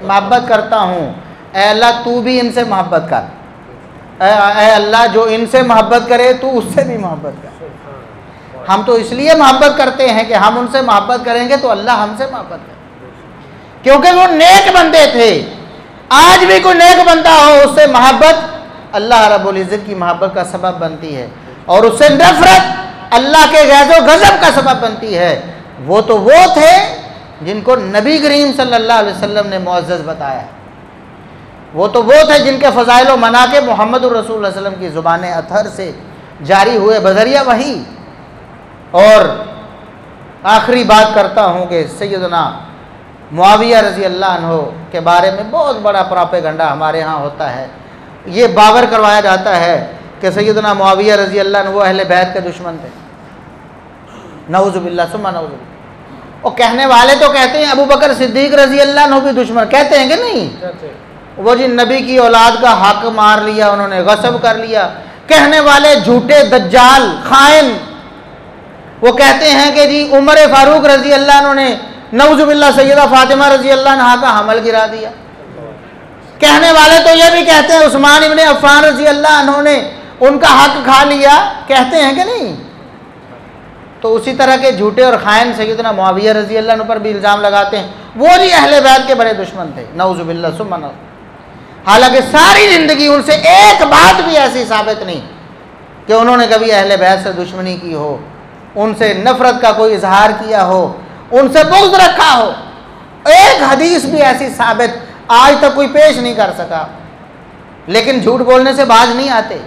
محبت کرتا ہوں. اے اللہ تو بھی ان سے محبت کر. اے اللہ جو ان سے محبت کرے تو اس سے بھی محبت کر. ہم تو اس لیے محبت کرتے ہیں کہ ہم ان سے محبت کریں گے تو اللہ ہم سے محبت کرے, کیونکہ وہ نیک بندے تھے. آج بھی کوئی نیک بندہ ہو, اس سے محبت اللہ رب العزت کی محبت کا سبب بنتی ہے, اور اس سے نفرت اللہ کے غیظ و غضب کا سبب بنتی ہے. وہ تو وہ تھے جن کو نبی کریم صلی اللہ علیہ وسلم نے معزز بتایا. وہ تو وہ تھے جن کے فضائل و مناقب محمد الرسول اللہ علیہ وسلم کی زبان اطہر سے جاری ہوئے بذریعہ وحی. اور آخری بات کرتا ہوں کہ سیدنا معاویہ رضی اللہ عنہ کے بارے میں بہت بڑا پروپیگنڈا ہمارے ہاں ہوتا ہے. یہ باور کروایا جاتا ہے کہ سیدنا معاویہ رضی اللہ عنہ وہ اہل بیت کے دشمن تھے. نعوذ باللہ ثم نعوذ باللہ. اور کہنے والے تو کہتے ہیں ابو بکر صدیق رضی اللہ عنہ بھی دشمن, کہتے ہیں کہ نہیں؟ وہ جن نبی کی اولاد کا حق مار لیا, انہوں نے غصب کر لیا. کہنے والے جھوٹے دجال خائن. وہ کہتے ہیں کہ جی عمر فاروق رضی اللہ عنہ نے نعوذ باللہ سیدہ فاطمہ رضی اللہ عنہ کا حمل گرا دیا. کہنے والے تو یہ بھی کہتے ہیں عثمان ابن عفان رضی اللہ عنہ نے ان کا حق کھا لیا, کہتے ہیں کہ نہیں؟ تو اسی طرح کے جھوٹے اور خائن سیدنا معاویہ رضی اللہ عنہ پر بھی الزام لگاتے ہیں وہ جی اہل بیت کے بڑے دشمن تھے. نعوذ باللہ ثم نعوذ. حالانکہ ساری زندگی ان سے ایک بات بھی ایسی ثابت نہیں کہ انہوں نے کبھی اہل بیت سے دشمنی کی ہو, ان سے نفرت کا کوئی اظہار کیا ہو, ان سے بغض رکھا ہو. ایک حدیث بھی ایسی ثابت آج تک کوئی پیش نہیں کر سکا. لیکن جھوٹ بولنے سے باز نہیں آتے.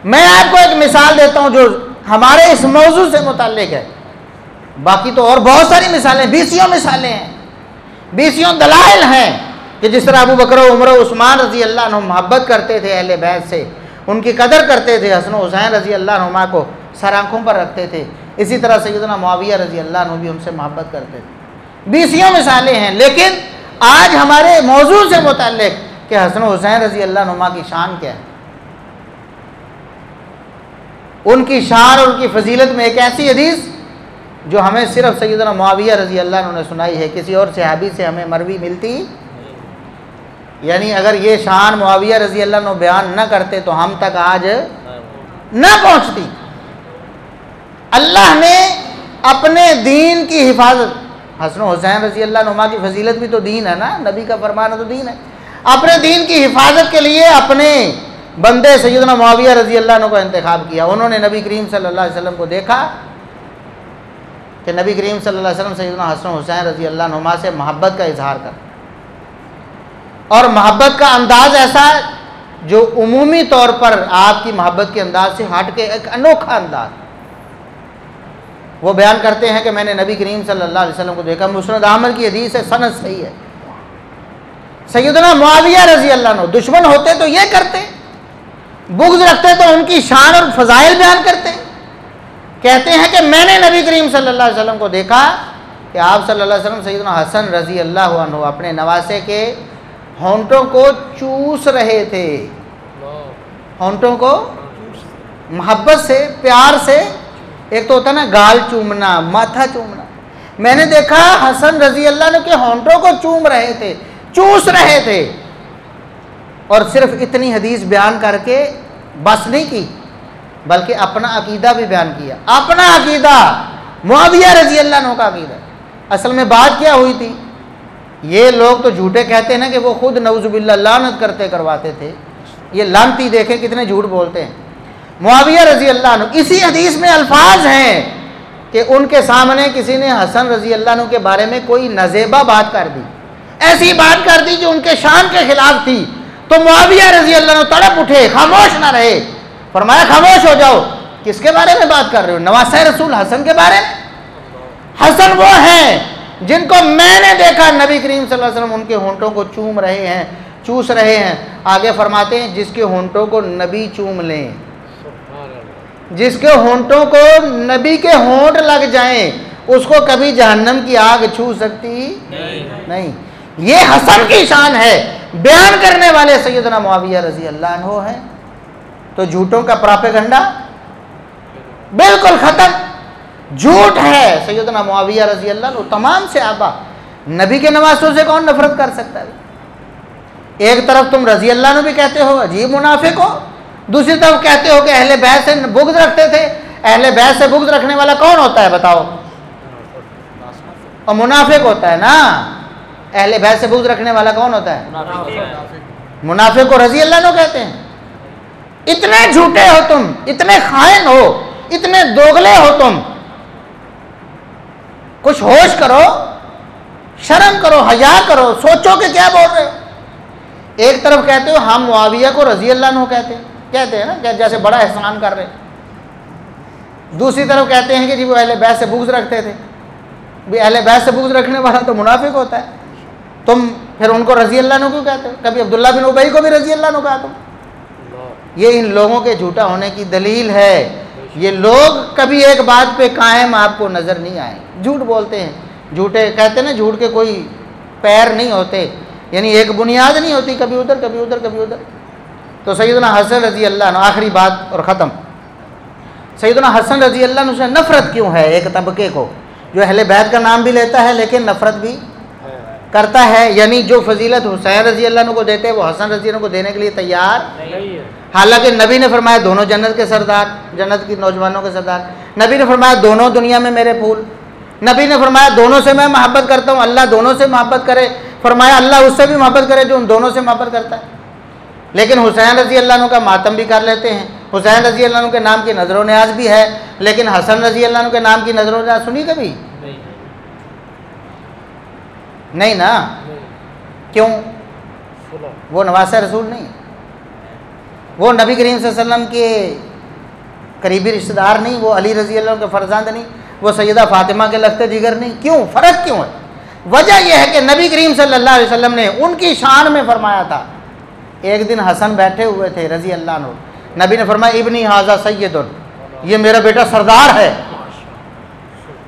میں آپ کو ایک مثال دیتا ہوں جو ہمارے اس موضوع سے متعلق ہے. باقی تو اور بہت ساری مثالیں, 20 مثالیں ہیں, 20 دلائل ہیں کہ جس طرح ابو بکر و عمر و عثمان رضی اللہ عنہ محبت کرتے تھے اہل بیت سے, ان کی قدر کرتے تھے, حسن و حسین رضی اللہ عنہما کو سر آنکھوں پر رکھتے تھے. اسی طرح سیدنا معاویہ رضی اللہ عنہ بھی ان سے محبت کرتے تھے. 20 مثالیں ہیں. لیکن آج ہمارے موضوع سے متعلق کہ حسن و حسین رضی اللہ عنہما کی شان کیا ہے, ان کی شان اور ان کی فضیلت میں ایک ایسی حدیث جو ہمیں صرف سیدنا معاویہ رضی اللہ عنہ نے سنائی ہے, کسی اور صحابی سے ہمیں مروی ملتی. یعنی اگر یہ شان معاویہ رضی اللہ عنہ بیان نہ کرتے تو ہم تک آج نہ پہنچتی. اللہ نے اپنے دین کی حفاظت, حسن و حسین رضی اللہ عنہما کی فضیلت بھی تو دین ہے نا, نبی کا فرمان تو دین ہے. اپنے دین کی حفاظت کے لیے اپنے بندے سیدنا معاویہ رضی اللہ عنہ کا انتخاب کیا. انہوں نے نبی کریم صلی اللہ علیہ وسلم کو دیکھا کہ نبی کریم صلی اللہ علیہ وسلم سیدنا حسن و حسین رضی اللہ عنہما سے محبت کا اظہار کر, اور محبت کا انداز ایسا جو عمومی طور پر آپ کی محبت کے انداز سے ہٹ کے ایک انوکھا انداز. وہ بیان کرتے ہیں کہ میں نے نبی کریم صلی اللہ علیہ وسلم کو دیکھا. مسند احمد کی حدیث ہے, سند صحیح ہے. سیدنا معاویہ رضی اللہ عنہ دشمن ہوتے تو یہ کرتے, بغض رکھتے تو ان کی شان اور فضائل بیان کرتے. کہتے ہیں کہ میں نے نبی کریم صلی اللہ علیہ وسلم کو دیکھا کہ آپ صلی اللہ علیہ وسلم سیدنا حسن رضی اللہ عنہ اپنے نواسے کے ہونٹوں کو چوس رہے تھے. ہونٹوں کو محبت سے, پیار سے. ایک تو ہوتا ہے نا گال چومنا, ماتھا چومنا, میں نے دیکھا حسن رضی اللہ عنہ کے ہونٹوں کو چوم رہے تھے، چوس رہے تھے، اور صرف اتنی حدیث بیان کر کے بس نہیں کی بلکہ اپنا عقیدہ بھی بیان کیا، اپنا عقیدہ، معاویہ رضی اللہ عنہ کا عقیدہ۔ اصل میں بات کیا ہوئی تھی؟ یہ لوگ تو جھوٹے کہتے ہیں نا کہ وہ خود نعوذ باللہ لعنت کرواتے تھے، یہ لعنتی دیکھیں کتنے جھوٹ بولتے ہیں۔ معاویہ رضی اللہ عنہ، اسی حدیث میں الفاظ ہیں کہ ان کے سامنے کسی نے حسن رضی اللہ عنہ کے بارے میں کوئی نازیبہ بات کر دی، ایسی بات کر دی جو ان کے شان کے خلاف تھی، تو معاویہ رضی اللہ عنہ تڑپ اٹھے، خاموش نہ رہے، فرمایا خاموش ہو جاؤ، کس کے بارے میں بات کر رہے ہو؟ نواسہ رسول حسن کے بارے میں؟ حسن وہ ہیں جن کو میں نے دیکھا نبی کریم صلی اللہ علیہ وسلم ان کے ہونٹوں کو چوم رہے ہیں، چوس رہے ہیں۔ آگے فرماتے ہیں جس کے ہونٹوں کو نبی چوم لیں، جس کے ہونٹوں کو نبی کے ہونٹ لگ جائیں، اس کو کبھی جہنم کی آگ چھو سکتی نہیں۔ یہ حسن کی شان ہے، بیان کرنے والے سیدنا معاویہ رضی اللہ عنہ ہیں۔ تو جھوٹوں کا پراپیگنڈا بالکل ختم، جھوٹ ہے سیدنا معاویہ رضی اللہ عنہ۔ تمام صحابہ، نبی کے نواسوں سے کون نفرت کر سکتا ہے؟ ایک طرف تم رضی اللہ عنہ بھی کہتے ہو عجیب منافق ہو، دوسری طرف کہتے ہو کہ اہل بیت سے بغض رکھتے تھے۔ اہل بیت سے بغض رکھنے والا کون ہوتا ہے بتاؤ؟ اور منافق ہوتا ہے نا۔ اہل بیت سے بغض رکھنے والا کون ہوتا ہے؟ منافق کو رضی اللہ عنہ کہتے ہیں۔ اتنے جھوٹے ہو تم، اتنے خائن ہو، اتنے دوغلے ہو تم، کچھ ہوش کرو، شرم کرو، حیا کرو، سوچو کہ کیا بول رہے ہو۔ ایک طرف کہتے ہو ہم معاویہ کو رضی اللہ عنہ کہتے ہیں نا کہ جیسے بڑا احسان کر رہے، دوسری طرف کہتے ہیں کہ جی وہ اہل بیت سے بغض رکھتے تھے۔ بھی اہل بیت سے بغض رکھنے والا تو منافق ہوتا ہے، تم پھر ان کو رضی اللہ عنہ کیوں کہتے ہو؟ کبھی عبداللہ بن ابی کو بھی رضی اللہ عنہ کہا تم؟ یہ ان لوگوں کے جھوٹا ہونے کی دلیل ہے۔ یہ لوگ کبھی ایک بات پہ قائم آپ کو نظر نہیں آئے، جھوٹ بولتے ہیں، جھوٹے کہتے ہیں نا جھوٹ کے کوئی پیر نہیں ہوتے، یعنی ایک بنیاد نہیں ہوتی، کبھی ادھر کبھی ادھر کبھی ادھر۔ تو سیدنا حسن رضی اللہ عنہ، آخری بات اور ختم، سیدنا حسن رضی اللہ عنہ سے نفرت کیوں ہے ایک طبقے کو جو اہل بیت کا نام بھی لیتا ہے لیکن نفرت بھی کرتا ہے؟ یعنی جو فضیلت حسین رضی اللہ عنہ کو دیتے ہیں وہ حسن رضی اللہ عنہ کو دینے کے لیے تیار، حالانکہ نبی نے فرمایا دونوں جنت کے سردار، جنت کی نوجوانوں کے سردار، نبی نے فرمایا دونوں دنیا میں میرے پھول، نبی نے فرمایا دونوں سے میں محبت کرتا ہوں، اللہ دونوں سے محبت کرے، فرمایا اللہ اس سے بھی محبت کرے جو ان دونوں سے محبت کرتا ہے۔ لیکن حسین رضی اللہ عنہ کا ماتم بھی کر لیتے ہیں، حسین رضی اللہ عنہ کے نام کی نظر و نیاز بھی ہے، لیکن حسن رضی اللہ عنہ کے نام کی نظر و نیاز سنی کبھی؟ نہیں نا۔ کیوں؟ وہ نواسہ رسول نہیں، وہ نبی کریم صلی اللہ علیہ وسلم کے قریبی رشتہ دار نہیں، وہ علی رضی اللہ عنہ کے فرزند نہیں، وہ سیدہ فاطمہ کے لخت جگر نہیں۔ کیوں؟ فرق کیوں ہے؟ وجہ یہ ہے کہ نبی کریم صلی اللہ علیہ وسلم نے ان کی شان میں فرمایا تھا۔ ایک دن حسن بیٹھے ہوئے تھے رضی اللہ عنہ، نبی نے فرمایا ابنی ھذا سید، یہ میرا بیٹا سردار ہے۔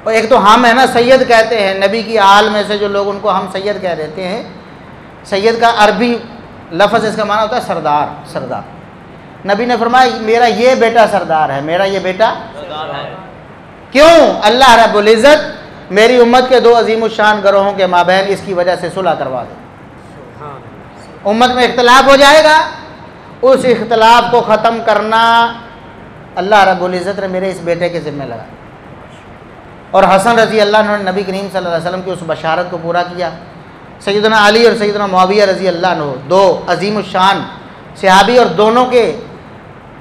اور ایک تو ہم ہے نا سید کہتے ہیں، نبی کی آل میں سے جو لوگ ان کو ہم سید کہہ دیتے ہیں۔ سید کا عربی لفظ اس کا معنی ہوتا ہے سردار، سردار۔ نبی نے فرمایا میرا یہ بیٹا سردار ہے، میرا یہ بیٹا سردار ہے۔ کیوں؟ اللہ رب العزت میری امت کے دو عظیم الشان گروہوں کے مابین اس کی وجہ سے صلح کروا دے۔ امت میں اختلاف ہو جائے گا، اس اختلاف کو ختم کرنا اللہ رب العزت نے میرے اس بیٹے کے ذمہ لگا۔ اور حسن رضی اللہ عنہ نے نبی کریم صلی اللہ علیہ وسلم کی اس بشارت کو پورا کیا۔ سیدنا علی اور سیدنا معاویہ رضی اللہ عنہ دو عظیم الشان صحابی، اور دونوں کے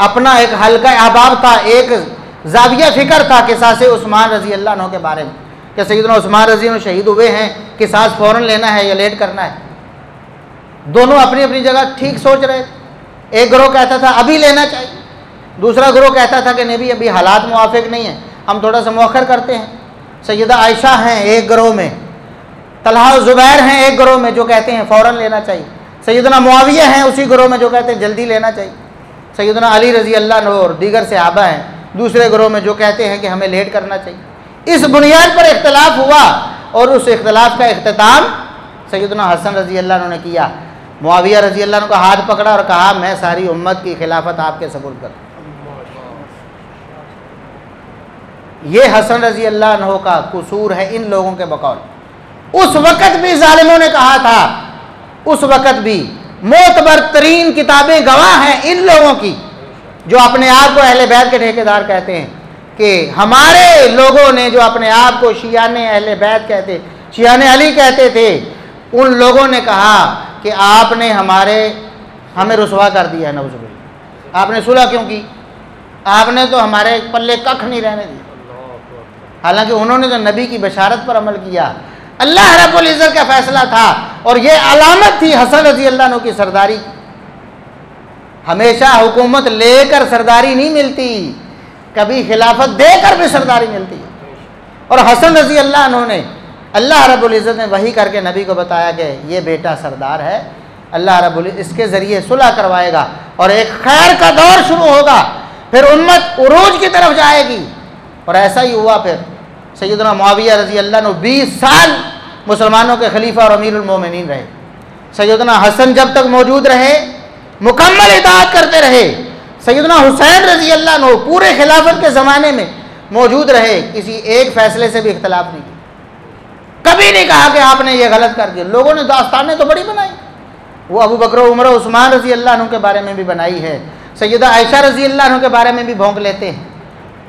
اپنا ایک حلقہ احباب تھا، ایک زاویہ فکر تھا قصاص عثمان رضی اللہ عنہ کے بارے میں کہ سیدنا عثمان رضی اللہ عنہ شہید ہوئے ہیں، قصاص فوراً لینا ہے یا لیٹ کرنا ہے۔ دونوں اپنی اپنی جگہ ٹھیک سوچ رہے تھے۔ ایک گروہ کہتا تھا ابھی لینا چاہیے، دوسرا گروہ کہتا تھا کہ نہیں ابھی حالات موافق نہیں ہیں، ہم تھوڑا سا مؤخر کرتے ہیں۔ سیدہ عائشہ ہیں ایک گروہ میں، طلحہ و زبیر ہیں ایک گروہ میں جو کہتے ہیں فوراً لینا چاہیے، سیدنا معاویہ ہیں اسی گروہ میں جو کہتے ہیں جلدی لینا چاہیے، سیدنا علی رضی اللہ عنہ اور دیگر صحابہ ہیں دوسرے گروہ میں جو کہتے ہیں کہ ہمیں لیٹ کرنا چاہیے۔ اس بنیاد پر اختلاف ہوا اور اس اختلاف کا اختتام سیدنا حسن رضی اللہ عنہ نے کیا۔ معاویہ رضی اللہ عنہ کا ہاتھ پکڑا اور کہا میں ساری امت کی خلافت آپ کے سپرد کرتا ہوں۔ یہ حسن رضی اللہ عنہ کا قصور ہے ان لوگوں کے بقول۔ اس وقت بھی ظالموں نے کہا تھا، اس وقت بھی معتبر ترین کتابیں گواہ ہیں ان لوگوں کی جو اپنے آپ کو اہل بیت کے ٹھیکیدار کہتے ہیں، کہ ہمارے لوگوں نے جو اپنے آپ کو شیعان اہل بیت کہتے، شیعان علی کہتے تھے، ان لوگوں نے کہا کہ آپ نے ہمیں رسوا کر دیا ہے، نعوذ باللہ، آپ نے صلح کیوں کی، آپ نے تو ہمارے پلے ککھ نہیں رہنے دیا۔ حالانکہ انہوں نے تو نبی کی بشارت پر عمل کیا، اللہ رب العزت کا فیصلہ تھا، اور یہ علامت تھی حسن رضی اللہ عنہ کی سرداری کی۔ ہمیشہ حکومت لے کر سرداری نہیں ملتی، کبھی خلافت دے کر بھی سرداری ملتی ہے۔ اور حسن رضی اللہ عنہ نے، اللہ رب العزت نے وحی کر کے نبی کو بتایا کہ یہ بیٹا سردار ہے، اللہ رب العزت اس کے ذریعے صلح کروائے گا اور ایک خیر کا دور شروع ہوگا، پھر امت عروج کی طرف جائے گی۔ اور ایسا ہی ہوا، پھر سیدنا معاویہ رضی اللہ عنہ 20 سال مسلمانوں کے خلیفہ اور امیر المومنین رہے۔ سیدنا حسن جب تک موجود رہے مکمل اطاعت کرتے رہے۔ سیدنا حسین رضی اللہ عنہ پورے خلافت کے زمانے میں موجود رہے، کسی ایک فیصلے سے بھی اختلاف نہیں کیا، کبھی نہیں کہا کہ آپ نے یہ غلط کر دیا۔ لوگوں نے داستانیں تو بڑی بنائی، وہ ابو بکر و عمر و عثمان رضی اللہ عنہ کے بارے میں بھی بنائی ہے، سیدہ عائشہ رضی اللہ عنہ کے بارے میں بھی بھونک لیتے ہیں،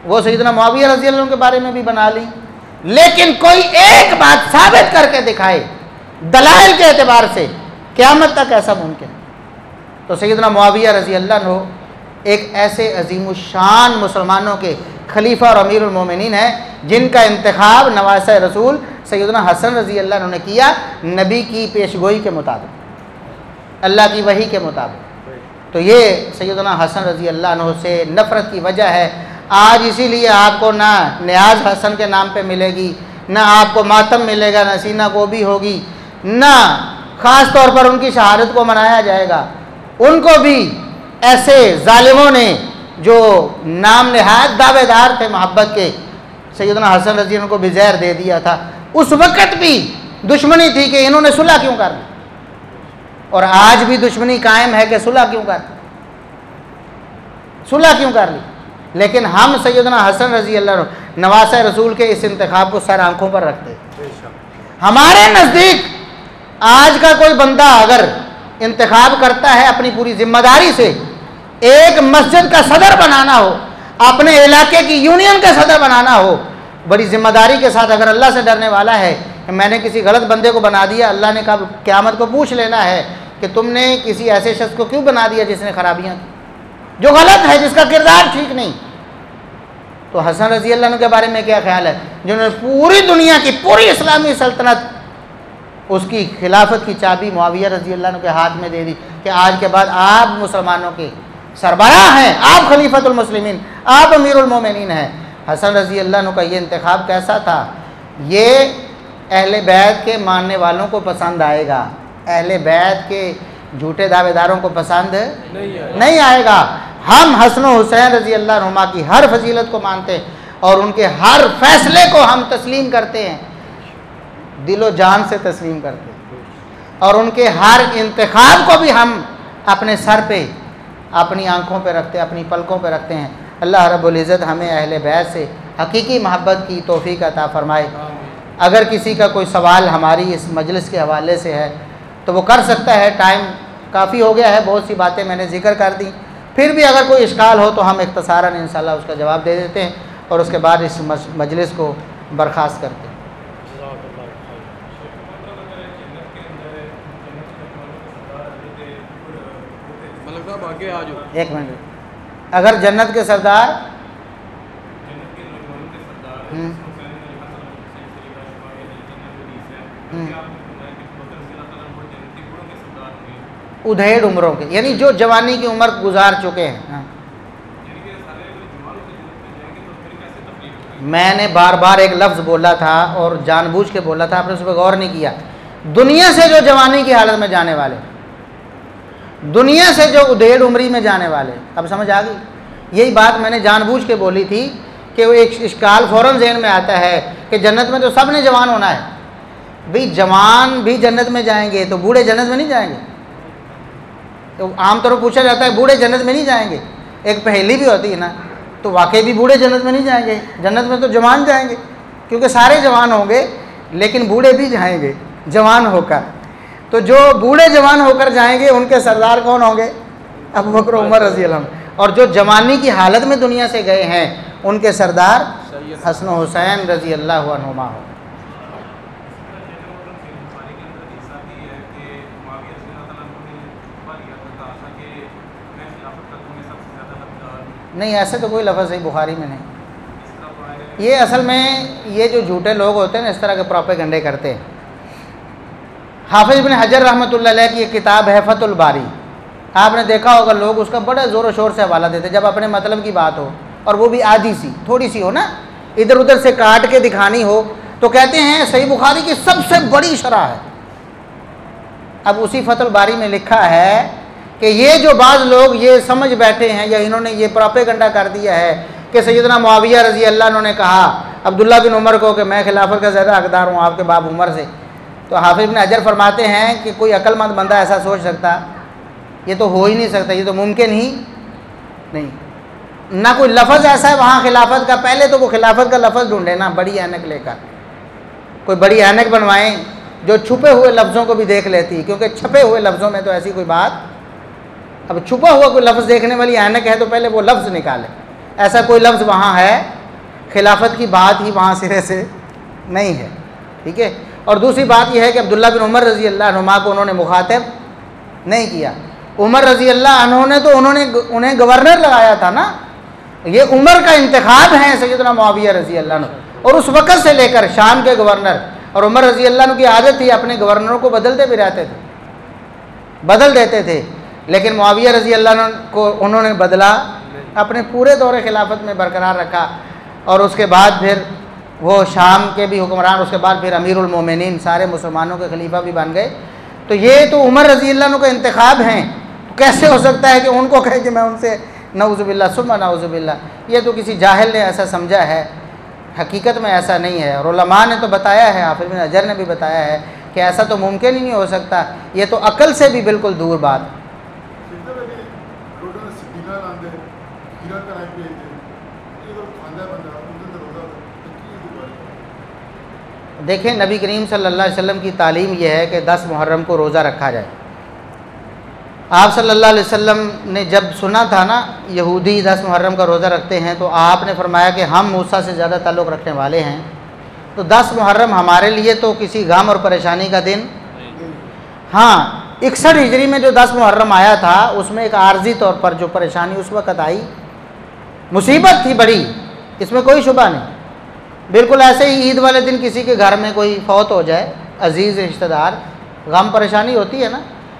وہ سیدنا معاویہ رضی اللہ عنہ کے بارے میں بھی بنا لی، لیکن کوئی ایک بات ثابت کر کے دکھائے دلائل کے اعتبار سے، قیامت تک ایسا ممکن ہے۔ تو سیدنا معاویہ رضی اللہ عنہ ایک ایسے عظیم الشان مسلمانوں کے خلیفہ اور امیر المومنین ہیں جن کا انتخاب نواسہ رسول سیدنا حسن رضی اللہ عنہ نے کیا، نبی کی پیشگوئی کے مطابق، اللہ کی وحی کے مطابق۔ تو یہ سیدنا حسن رضی اللہ عنہ سے نفرت کی وجہ ہے۔ آج اسی لیے آپ کو نہ نیاز حسن کے نام پہ ملے گی، نہ آپ کو ماتم ملے گا، نہ سینہ گوبی ہوگی، نہ خاص طور پر ان کی شہادت کو منایا جائے گا۔ ان کو بھی ایسے ظالموں نے جو نام نہایت دعوے دار تھے محبت کے، سیدنا حسن رضی اللہ عنہ کو بھی زہر دے دیا تھا۔ اس وقت بھی دشمنی تھی کہ انہوں نے صلح کیوں کر دی، اور آج بھی دشمنی قائم ہے کہ صلح کیوں کر دی، صلح کیوں کر لی۔ لیکن ہم سیدنا حسن رضی اللہ عنہ نواسہ رسول کے اس انتخاب کو سر آنکھوں پر رکھتے۔ ہمارے نزدیک آج کا کوئی بندہ اگر انتخاب کرتا ہے اپنی پوری ذمہ داری سے، ایک مسجد کا صدر بنانا ہو، اپنے علاقے کی یونین کا صدر بنانا ہو، بڑی ذمہ داری کے ساتھ اگر اللہ سے ڈرنے والا ہے کہ میں نے کسی غلط بندے کو بنا دیا، اللہ نے کہا قیامت کو پوچھ لینا ہے کہ تم نے کسی ایسے شخص کو کیوں بنا دیا جس نے خرابیاں کی، جو غلط ہے، جس کا کردار ٹھیک نہیں۔ تو حسن رضی اللہ عنہ کے بارے میں کیا خیال ہے، جنہوں نے پوری دنیا کی پوری اسلامی سلطنت، اس کی خلافت کی چابی معاویہ رضی اللہ عنہ کے ہاتھ میں دے دی کہ آج کے بعد آپ مسلمانوں کے سربراہ ہیں، آپ خلیفۃ المسلمین، آپ امیر المومنین ہیں۔ حسن رضی اللہ عنہ کا یہ انتخاب کیسا تھا، یہ اہل بیت کے ماننے والوں کو پسند آئے گا، اہل بیت کے جھوٹے دعوے داروں کو پسند نہیں آئے گا۔ ہم حسن و حسین رضی اللہ عنہما کی ہر فضیلت کو مانتے ہیں اور ان کے ہر فیصلے کو ہم تسلیم کرتے ہیں، دل و جان سے تسلیم کرتے ہیں، اور ان کے ہر انتخاب کو بھی ہم اپنے سر پہ، اپنی آنکھوں پہ رکھتے ہیں، اپنی پلکوں پہ رکھتے ہیں۔ اللہ رب العزت ہمیں اہل بیت سے حقیقی محبت کی توفیق عطا فرمائے۔ اگر کسی کا کوئی سوال ہماری اس مجلس کے حوالے سے ہے تو وہ کر سکتا ہے، ٹائم کافی ہو گیا ہے، بہت سی باتیں میں نے ذکر کر دی، پھر بھی اگر کوئی اشکال ہو تو ہم اختصاراً انشاءاللہ اس کا جواب دے دیتے ہیں اور اس کے بعد اس مجلس کو برخاست کرتے ہیں۔ ایک منٹ، اگر جنت کے سردار ادھیڑ عمروں کے، یعنی جو جوانی کی عمر گزار چکے ہیں، میں نے بار بار ایک لفظ بولا تھا اور جان بوجھ کے بولا تھا، آپ نے اس پہ غور نہیں کیا۔ دنیا سے جو جوانی کی حالت میں جانے والے، دنیا سے جو ادھیڑ عمری میں جانے والے، اب سمجھ آ گئی؟ یہی بات میں نے جان بوجھ کے بولی تھی کہ وہ ایک اشکال فوراً ذہن میں آتا ہے کہ جنت میں تو سب نے جوان ہونا ہے، بھئی جوان بھی جنت میں جائیں گے تو بوڑھے جنت میں نہیں جائیں گے؟ تو عام طور پر پوچھا جاتا ہے بوڑھے جنت میں نہیں جائیں گے، ایک پہیلی بھی ہوتی ہے نا، تو واقعی بھی بوڑھے جنت میں نہیں جائیں گے، جنت میں تو جوان جائیں گے، کیونکہ سارے جوان ہوں گے، لیکن بوڑھے بھی جائیں گے جوان ہو کر۔ تو جو بوڑھے جوان ہو کر جائیں گے ان کے سردار کون ہوں گے؟ ابو بکر عمر رضی اللہ عنہ۔ اور جو جوانی کی حالت میں دنیا سے گئے ہیں ان کے سردار حسن و حسین رضی اللہ عنہما ہوں۔ نہیں، ایسے تو کوئی لفظ صحیح بخاری میں نہیں۔ یہ اصل میں یہ جو جھوٹے لوگ ہوتے ہیں نا، اس طرح کے پروپیگنڈے کرتے ہیں۔ حافظ ابن حجر رحمۃ اللہ علیہ کی ایک کتاب ہے فتح الباری، آپ نے دیکھا ہوگا لوگ اس کا بڑا زور و شور سے حوالہ دیتے جب اپنے مطلب کی بات ہو، اور وہ بھی آدھی سی تھوڑی سی ہو نا، ادھر ادھر سے کاٹ کے دکھانی ہو، تو کہتے ہیں صحیح بخاری کی سب سے بڑی شرح ہے۔ اب اسی فتح الباری میں لکھا ہے کہ یہ جو بعض لوگ یہ سمجھ بیٹھے ہیں یا انہوں نے یہ پروپیگنڈا کر دیا ہے کہ سیدنا معاویہ رضی اللہ عنہ نے کہا عبداللہ بن عمر کو کہ میں خلافت کا زیادہ حقدار ہوں آپ کے باپ عمر سے، تو حافظ ابن حجر فرماتے ہیں کہ کوئی عقل مند بندہ ایسا سوچ سکتا؟ یہ تو ہو ہی نہیں سکتا، یہ تو ممکن ہی نہیں۔ نہ کوئی لفظ ایسا ہے وہاں خلافت کا، پہلے تو وہ خلافت کا لفظ ڈھونڈے نا بڑی اینک لے کر، کوئی بڑی اینک بنوائیں جو چھپے ہوئے لفظوں کو بھی دیکھ لیتی، کیونکہ چھپے ہوئے لفظوں میں تو ایسی کوئی بات، اب چھپا ہوا کوئی لفظ دیکھنے والی اینک ہے تو پہلے وہ لفظ نکالے، ایسا کوئی لفظ وہاں ہے، خلافت کی بات ہی وہاں سرے سے نہیں ہے، ٹھیک ہے۔ اور دوسری بات یہ ہے کہ عبداللہ بن عمر رضی اللہ عنہما کو انہوں نے مخاطب نہیں کیا، عمر رضی اللہ عنہ نے تو انہیں گورنر لگایا تھا نا، یہ عمر کا انتخاب ہے سیدنا معاویہ رضی اللہ عنہ، اور اس وقت سے لے کر شام کے گورنر، اور عمر رضی اللہ عنہ کی عادت تھی اپنے گورنروں کو بدلتے بھی رہتے تھے، بدل دیتے تھے، لیکن معاویہ رضی اللہ عنہ کو انہوں نے بدلا، اپنے پورے دور خلافت میں برقرار رکھا، اور اس کے بعد پھر وہ شام کے بھی حکمران، اس کے بعد پھر امیر المومنین سارے مسلمانوں کے خلیفہ بھی بن گئے۔ تو یہ تو عمر رضی اللہ عنہ کا انتخاب ہیں، کیسے ہو سکتا ہے کہ ان کو کہے کہ میں ان سے نعوذ باللہ ثم نعوذ باللہ؟ یہ تو کسی جاہل نے ایسا سمجھا ہے، حقیقت میں ایسا نہیں ہے، اور علماء نے تو بتایا ہے، حافظ بن حجر نے بھی بتایا ہے کہ ایسا تو ممکن ہی نہیں ہو سکتا، یہ تو عقل سے بھی بالکل دور بات۔ دیکھیں نبی کریم صلی اللہ علیہ وسلم کی تعلیم یہ ہے کہ 10 محرم کو روزہ رکھا جائے۔ آپ صلی اللہ علیہ وسلم نے جب سنا تھا نا یہودی 10 محرم کا روزہ رکھتے ہیں، تو آپ نے فرمایا کہ ہم موسیٰ سے زیادہ تعلق رکھنے والے ہیں، تو 10 محرم ہمارے لیے تو کسی غم اور پریشانی کا دن، ہاں 61 ہجری میں جو 10 محرم آیا تھا اس میں ایک عارضی طور پر جو پریشانی اس وقت آئی، مصیبت تھی بڑی، اس میں کوئی شبہ نہیں، بالکل ایسے ہی عید والے دن کسی کے گھر میں کوئی فوت ہو جائے عزیز رشتہ دار، غم پریشانی ہوتی ہے نا،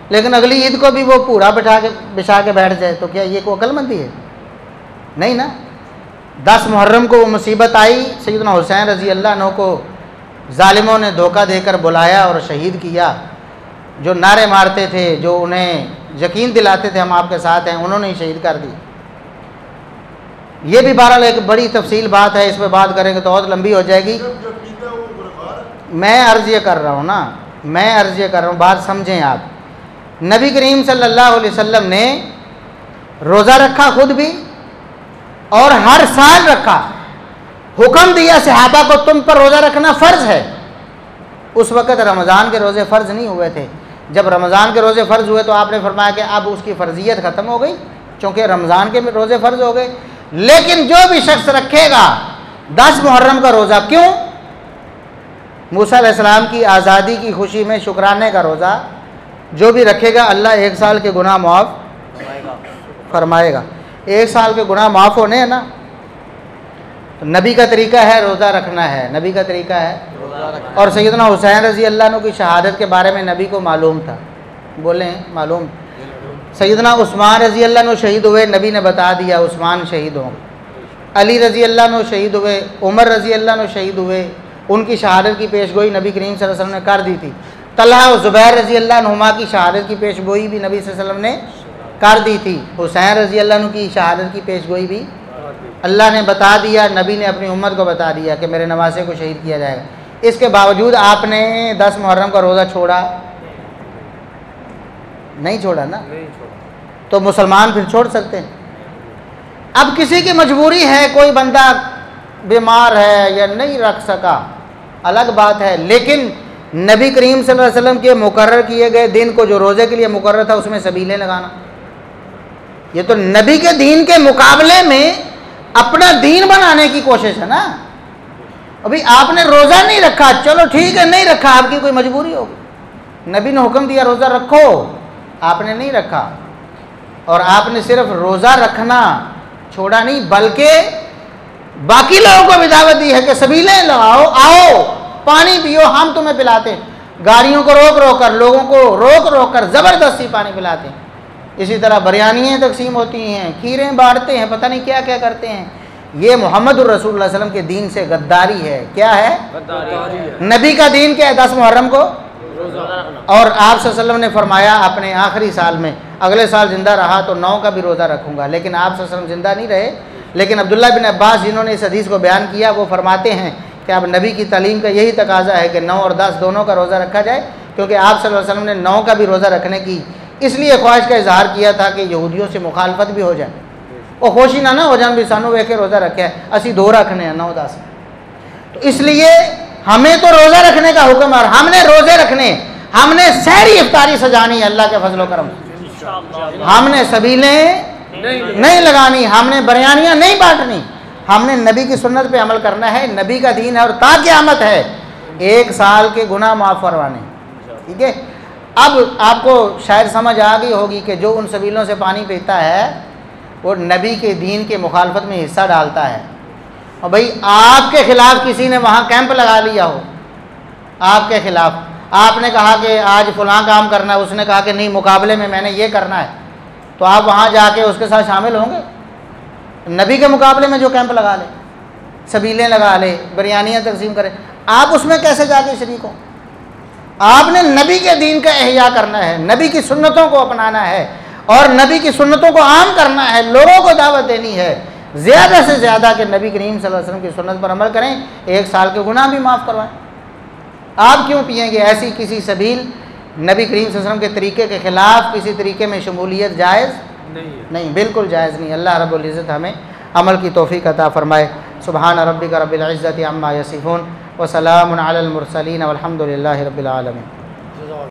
لیکن اگلی عید کو بھی وہ پورا بچھا کے بیٹھ جائے، تو کیا یہ کوئی عقل مندی ہے؟ نہیں نا۔ 10 محرم کو وہ مصیبت آئی، سیدنا حسین رضی اللہ عنہ کو ظالموں نے دھوکہ دے کر بلایا اور شہید کیا، جو نعرے مارتے تھے، جو انہیں یقین دلاتے تھے ہم آپ کے ساتھ ہیں، انہوں نے ہی شہید کر دی۔ یہ بھی بہرحال ایک بڑی تفصیل بات ہے، اس پہ بات کریں گے تو بہت لمبی ہو جائے گی۔ میں عرض یہ کر رہا ہوں بات سمجھیں آپ، نبی کریم صلی اللہ علیہ وسلم نے روزہ رکھا خود بھی، اور ہر سال رکھا، حکم دیا صحابہ کو تم پر روزہ رکھنا فرض ہے۔ اس وقت رمضان کے روزے فرض نہیں ہوئے تھے، جب رمضان کے روزے فرض ہوئے تو آپ نے فرمایا کہ اب اس کی فرضیت ختم ہو گئی، چونکہ رمضان کے روزے فرض ہو گئے، لیکن جو بھی شخص رکھے گا 10 محرم کا روزہ، کیوں؟ موسیٰ علیہ السلام کی آزادی کی خوشی میں شکرانے کا روزہ جو بھی رکھے گا اللہ 1 سال کے گناہ معاف فرمائے گا۔ 1 سال کے گناہ معاف ہونے ہیں نا، تو نبی کا طریقہ ہے روزہ رکھنا ہے، نبی کا طریقہ ہے۔ اور سیدنا حسین رضی اللہ عنہ کی شہادت کے بارے میں نبی کو معلوم تھا، بولیں معلوم۔ سیدنا عثمان رضی اللہ عنہ شہید ہوئے، نبی نے بتا دیا عثمان شہید ہوں۔ علی رضی اللہ عنہ شہید ہوئے، عمر رضی اللہ عنہ شہید ہوئے، ان کی شہادت کی پیش گوئی نبی کریم صلی اللہ علیہ وسلم نے کر دی تھی۔ طلحہ و زبیر رضی اللہ عنہما کی شہادت کی پیش گوئی بھی نبی صلی اللہ علیہ وسلم نے کر دی تھی۔ حسین رضی اللہ عنہ کی شہادت کی پیش گوئی بھی اللہ نے بتا دیا، نبی نے اپنی امت کو بتا دیا کہ میرے نواسے کو شہید کیا جائے گا۔ اس کے باوجود آپ نے 10 محرم کا روزہ چھوڑا نہیں؟ چھوڑا نا، تو مسلمان پھر چھوڑ سکتے ہیں؟ اب کسی کی مجبوری ہے، کوئی بندہ بیمار ہے یا نہیں رکھ سکا، الگ بات ہے، لیکن نبی کریم صلی اللہ علیہ وسلم کے مقرر کیے گئے دن کو جو روزے کے لیے مقرر تھا اس میں سبیلیں لگانا، یہ تو نبی کے دین کے مقابلے میں اپنا دین بنانے کی کوشش ہے نا۔ ابھی آپ نے روزہ نہیں رکھا، چلو ٹھیک ہے نہیں رکھا، آپ کی کوئی مجبوری ہوگی، نبی نے حکم دیا روزہ رکھو، آپ نے نہیں رکھا، اور آپ نے صرف روزہ رکھنا چھوڑا نہیں بلکہ باقی لوگوں کو بھی دعوت دی ہے کہ سبیلیں لگاؤ، آؤ پانی پیو، ہم تمہیں پلاتے ہیں، گاڑیوں کو روک روک کر، لوگوں کو روک روک کر زبردستی پانی پلاتے ہیں، اسی طرح بریانیاں تقسیم ہوتی ہیں، کھیریں بانٹتے ہیں، پتہ نہیں کیا کیا کرتے ہیں۔ یہ محمد الرسول اللہ علیہ وسلم کے دین سے غداری ہے۔ کیا ہے؟ نبی کا دین کیا ہے؟ 10 محرم کو، اور آپ صلی اللہ علیہ وسلم نے فرمایا اپنے آخری سال میں، اگلے سال زندہ رہا تو 9 کا بھی روزہ رکھوں گا، لیکن آپ صلی اللہ علیہ وسلم زندہ نہیں رہے۔ لیکن عبداللہ بن عباس جنہوں نے اس حدیث کو بیان کیا وہ فرماتے ہیں کہ اب نبی کی تعلیم کا یہی تقاضا ہے کہ 9 اور 10 دونوں کا روزہ رکھا جائے، کیونکہ آپ صلی اللہ علیہ وسلم نے 9 کا بھی روزہ رکھنے کی اس لیے خواہش کا اظہار کیا تھا کہ یہودیوں سے مخالفت بھی ہو جائے، وہ خوشی نہ ہو جان بھی سانو ویکھے روزہ رکھا ہے، اسی 2 رکھنے ہیں 9 10۔ تو اس لیے ہمیں تو روزہ رکھنے کا حکم ہے، اور ہم نے روزے رکھنے، ہم نے سحری افطاری سجانی ہے اللہ کے فضل و کرم، ہم نے سبیلیں نہیں لگانی، ہم نے بریانیاں نہیں بانٹنی، ہم نے نبی کی سنت پہ عمل کرنا ہے، نبی کا دین ہے، اور تا قیامت ہے 1 سال کے گناہ معاف کروانے، ٹھیک ہے۔ اب آپ کو شاید سمجھ آ گئی ہوگی کہ جو ان سبیلوں سے پانی پیتا ہے وہ نبی کے دین کے مخالفت میں حصہ ڈالتا ہے، اور بھئی آپ کے خلاف کسی نے وہاں کیمپ لگا لیا ہو، آپ کے خلاف، آپ نے کہا کہ آج فلاں کام کرنا ہے، اس نے کہا کہ نہیں مقابلے میں میں نے یہ کرنا ہے، تو آپ وہاں جا کے اس کے ساتھ شامل ہوں گے؟ نبی کے مقابلے میں جو کیمپ لگا لے، سبیلیں لگا لے، بریانیاں تقسیم کرے، آپ اس میں کیسے جا کے شریک ہوں؟ آپ نے نبی کے دین کا احیاء کرنا ہے، نبی کی سنتوں کو اپنانا ہے، اور نبی کی سنتوں کو عام کرنا ہے، لوگوں کو دعوت دینی ہے زیادہ سے زیادہ کہ نبی کریم صلی اللہ علیہ وسلم کی سنت پر عمل کریں، 1 سال کے گناہ بھی معاف کروائیں۔ آپ کیوں پئیں گے؟ ایسی کسی سبیل نبی کریم صلی اللہ علیہ وسلم کے طریقے کے خلاف کسی طریقے میں شمولیت جائز نہیں، بالکل جائز نہیں۔ اللہ رب العزت ہمیں عمل کی توفیق عطا فرمائے۔ سبحان ربک رب العزت عما یصفون وسلام علی المرسلین والحمد للہ رب العالمین۔